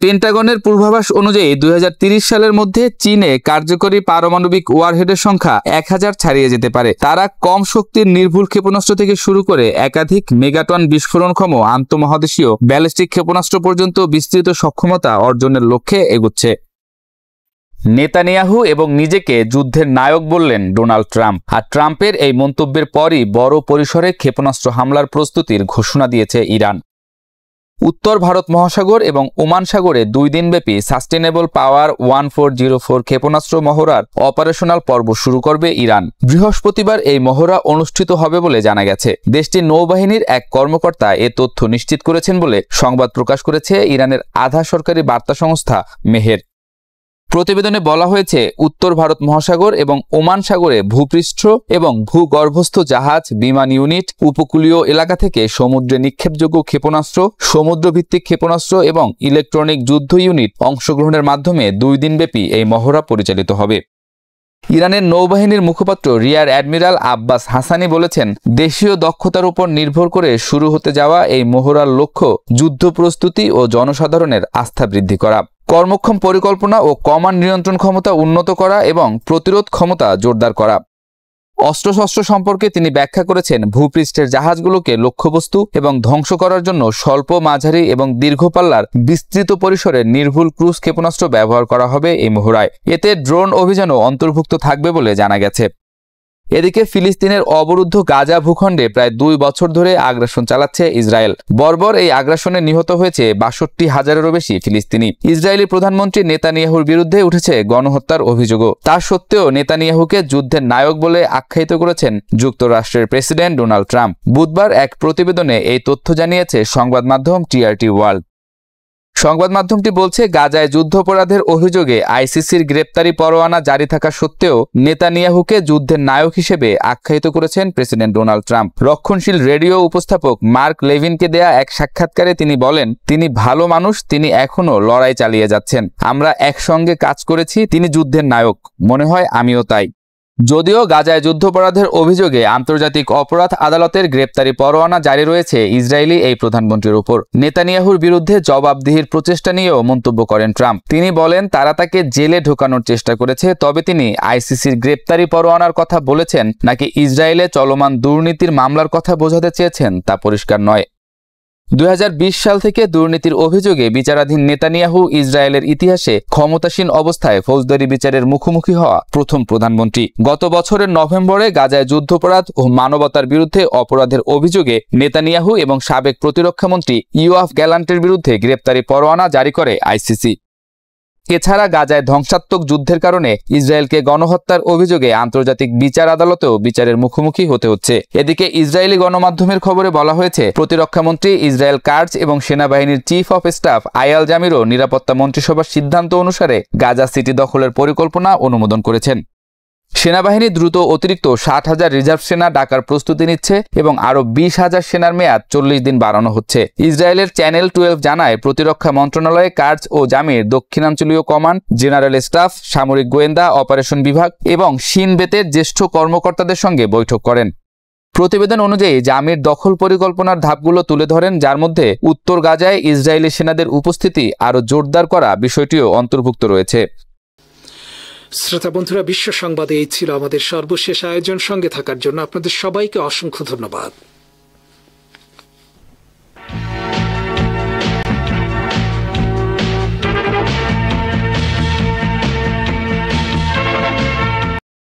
পেন্টাগনের পূর্বাভাস অনুযায়ী 2030 সালের মধ্যে চীনে কার্যকরী পারমাণবিক ওয়ারহেডের সংখ্যা 1000 ছাড়িয়ে যেতে পারে। তারা কম শক্তির নির্ভুল ক্ষেপণাস্ত্র থেকে শুরু করে একাধিক মেগাটন বিস্ফোরণক্ষম আন্তঃমহাদেশীয় ব্যালিস্টিক ক্ষেপণাস্ত্র পর্যন্ত বিস্তৃত সক্ষমতা অর্জনের লক্ষ্যে এগোচ্ছে। নেতানিয়াহু এবং নিজেকে যুদ্ধের নায়ক বললেন ডোনাল্ড ট্রাম্প। আর ট্রাম্পের এই মন্তব্যের পরই বড় পরিসরে ক্ষেপণাস্ত্র হামলার প্রস্তুতির ঘোষণা দিয়েছে ইরান। উত্তর ভারত মহাসাগর এবং ওমান সাগরে 2 দিনব্যাপী সাস্টেনেবল পাওয়ার 1404 ক্ষেপণাস্ত্র মহড়ার অপারেশনাল পর্ব শুরু করবে ইরান। বৃহস্পতিবার এই মহড়া অনুষ্ঠিত হবে বলে জানা গেছে। দেশটির নৌবাহিনীর এক কর্মকর্তা এ তথ্য নিশ্চিত করেছেন বলে সংবাদ প্রকাশ করেছে ইরানের আধা সরকারি বার্তা সংস্থা মেহের। প্রতিবেদনে বলা হয়েছে, উত্তর ভারত মহাসাগর এবং ওমান সাগরে ভূপৃষ্ঠ এবং ভূগর্ভস্থ জাহাজ, বিমান ইউনিট, উপকূলীয় এলাকা থেকে সমুদ্রে নিক্ষেপযোগ্য ক্ষেপণাস্ত্র, সমুদ্রভিত্তিক ক্ষেপণাস্ত্র এবং ইলেকট্রনিক যুদ্ধ ইউনিট অংশগ্রহণের মাধ্যমে 2 দিনব্যাপী এই মহড়া পরিচালিত হবে। ইরানের নৌবাহিনীর মুখপাত্র রিয়ার অ্যাডমিরাল আব্বাস হাসানি বলেছেন, দেশীয় দক্ষতার উপর নির্ভর করে শুরু হতে যাওয়া এই মহড়ার লক্ষ্য যুদ্ধ প্রস্তুতি ও জনসাধারণের আস্থা বৃদ্ধি করা, কর্মক্ষম পরিকল্পনা ও কমান্ড নিয়ন্ত্রণ ক্ষমতা উন্নত করা এবং প্রতিরোধ ক্ষমতা জোরদার করা। অস্ত্রশস্ত্র সম্পর্কে তিনি ব্যাখ্যা করেছেন, ভূপৃষ্ঠের জাহাজগুলোকে লক্ষ্যবস্তু এবং ধ্বংস করার জন্য স্বল্প, মাঝারি এবং দীর্ঘ পাল্লার বিস্তৃত পরিসরের নির্ভুল ক্রুজ ক্ষেপণাস্ত্র ব্যবহার করা হবে এই মহড়ায়। এতে ড্রোন অভিযানও অন্তর্ভুক্ত থাকবে বলে জানা গেছে। এদিকে ফিলিস্তিনের অবরুদ্ধ গাজা ভূখণ্ডে প্রায় 2 বছর ধরে আগ্রাসন চালাচ্ছে ইসরায়েল। বর্বর এই আগ্রাসনে নিহত হয়েছে 62,000-এরও বেশি ফিলিস্তিনি। ইসরায়েলি প্রধানমন্ত্রী নেতানিয়াহুর বিরুদ্ধে উঠেছে গণহত্যার অভিযোগও। তা সত্ত্বেও নেতানিয়াহুকে যুদ্ধের নায়ক বলে আখ্যায়িত করেছেন যুক্তরাষ্ট্রের প্রেসিডেন্ট ডোনাল্ড ট্রাম্প। বুধবার এক প্রতিবেদনে এই তথ্য জানিয়েছে সংবাদ মাধ্যম টিআরটি ওয়ার্ল্ড। সংবাদ মাধ্যমটি বলছে, গাজায় যুদ্ধাপরাধের অভিযোগে আইসিসির গ্রেপ্তারি পরোয়ানা জারি থাকা সত্ত্বেও নেতানিয়াহুকে যুদ্ধের নায়ক হিসেবে আখ্যায়িত করেছেন প্রেসিডেন্ট ডোনাল্ড ট্রাম্প। রক্ষণশীল রেডিও উপস্থাপক মার্ক লেভিনকে দেয়া এক সাক্ষাৎকারে তিনি বলেন, তিনি ভালো মানুষ, তিনি এখনো লড়াই চালিয়ে যাচ্ছেন। আমরা একসঙ্গে কাজ করেছি, তিনি যুদ্ধের নায়ক, মনে হয় আমিও তাই। যদিও গাজায় যুদ্ধাপরাধের অভিযোগে আন্তর্জাতিক অপরাধ আদালতের গ্রেপ্তারি পরোয়ানা জারি রয়েছে ইসরায়েলি এই প্রধানমন্ত্রীর উপর, নেতানিয়াহুর বিরুদ্ধে জবাবদিহির প্রচেষ্টা নিয়েও মন্তব্য করেন ট্রাম্প। তিনি বলেন, তারা তাকে জেলে ঢোকানোর চেষ্টা করেছে, তবে তিনি আইসিসির গ্রেপ্তারি পরোয়ানার কথা বলেছেন নাকি ইসরায়েলে চলমান দুর্নীতির মামলার কথা বোঝাতে চেয়েছেন তা পরিষ্কার নয়। 2020 সাল থেকে দুর্নীতির অভিযোগে বিচারাধীন নেতানিয়াহু ইসরায়েলের ইতিহাসে ক্ষমতাসীন অবস্থায় ফৌজদারি বিচারের মুখোমুখি হওয়া প্রথম প্রধানমন্ত্রী। গত বছরের নভেম্বরে গাজায় যুদ্ধাপরাধ ও মানবতার বিরুদ্ধে অপরাধের অভিযোগে নেতানিয়াহু এবং সাবেক প্রতিরক্ষামন্ত্রী ইয়োয়াফ গ্যালান্টের বিরুদ্ধে গ্রেপ্তারি পরোয়ানা জারি করে আইসিসি। এছাড়া গাজায় ধ্বংসাত্মক যুদ্ধের কারণে ইসরায়েলকে গণহত্যার অভিযোগে আন্তর্জাতিক বিচার আদালতেও বিচারের মুখোমুখি হতে হচ্ছে। এদিকে ইসরায়েলি গণমাধ্যমের খবরে বলা হয়েছে, প্রতিরক্ষামন্ত্রী ইসরায়েল কাটজ এবং সেনাবাহিনীর চিফ অফ স্টাফ আয়াল জামিরও নিরাপত্তা মন্ত্রিসভার সিদ্ধান্ত অনুসারে গাজা সিটি দখলের পরিকল্পনা অনুমোদন করেছেন। সেনাবাহিনী দ্রুত অতিরিক্ত 60,000 রিজার্ভ সেনা ডাকার প্রস্তুতি নিচ্ছে এবং আরও 20,000 সেনার মেয়াদ 40 দিন বাড়ানো হচ্ছে। ইসরায়েলের চ্যানেল 12 জানায়, প্রতিরক্ষা মন্ত্রণালয়ে কাটজ ও জামির দক্ষিণাঞ্চলীয় কমান্ড, জেনারেল স্টাফ, সামরিক গোয়েন্দা, অপারেশন বিভাগ এবং শিন বেতের জ্যেষ্ঠ কর্মকর্তাদের সঙ্গে বৈঠক করেন। প্রতিবেদন অনুযায়ী জামির দখল পরিকল্পনার ধাপগুলো তুলে ধরেন, যার মধ্যে উত্তর গাজায় ইসরায়েলি সেনাদের উপস্থিতি আরও জোরদার করা বিষয়টিও অন্তর্ভুক্ত রয়েছে। শ্রোতা বন্ধুরা, বিশ্ব সংবাদে এই ছিল আমাদের সর্বশেষ আয়োজন। সঙ্গে থাকার জন্য আপনাদের সবাইকে অসংখ্য ধন্যবাদ।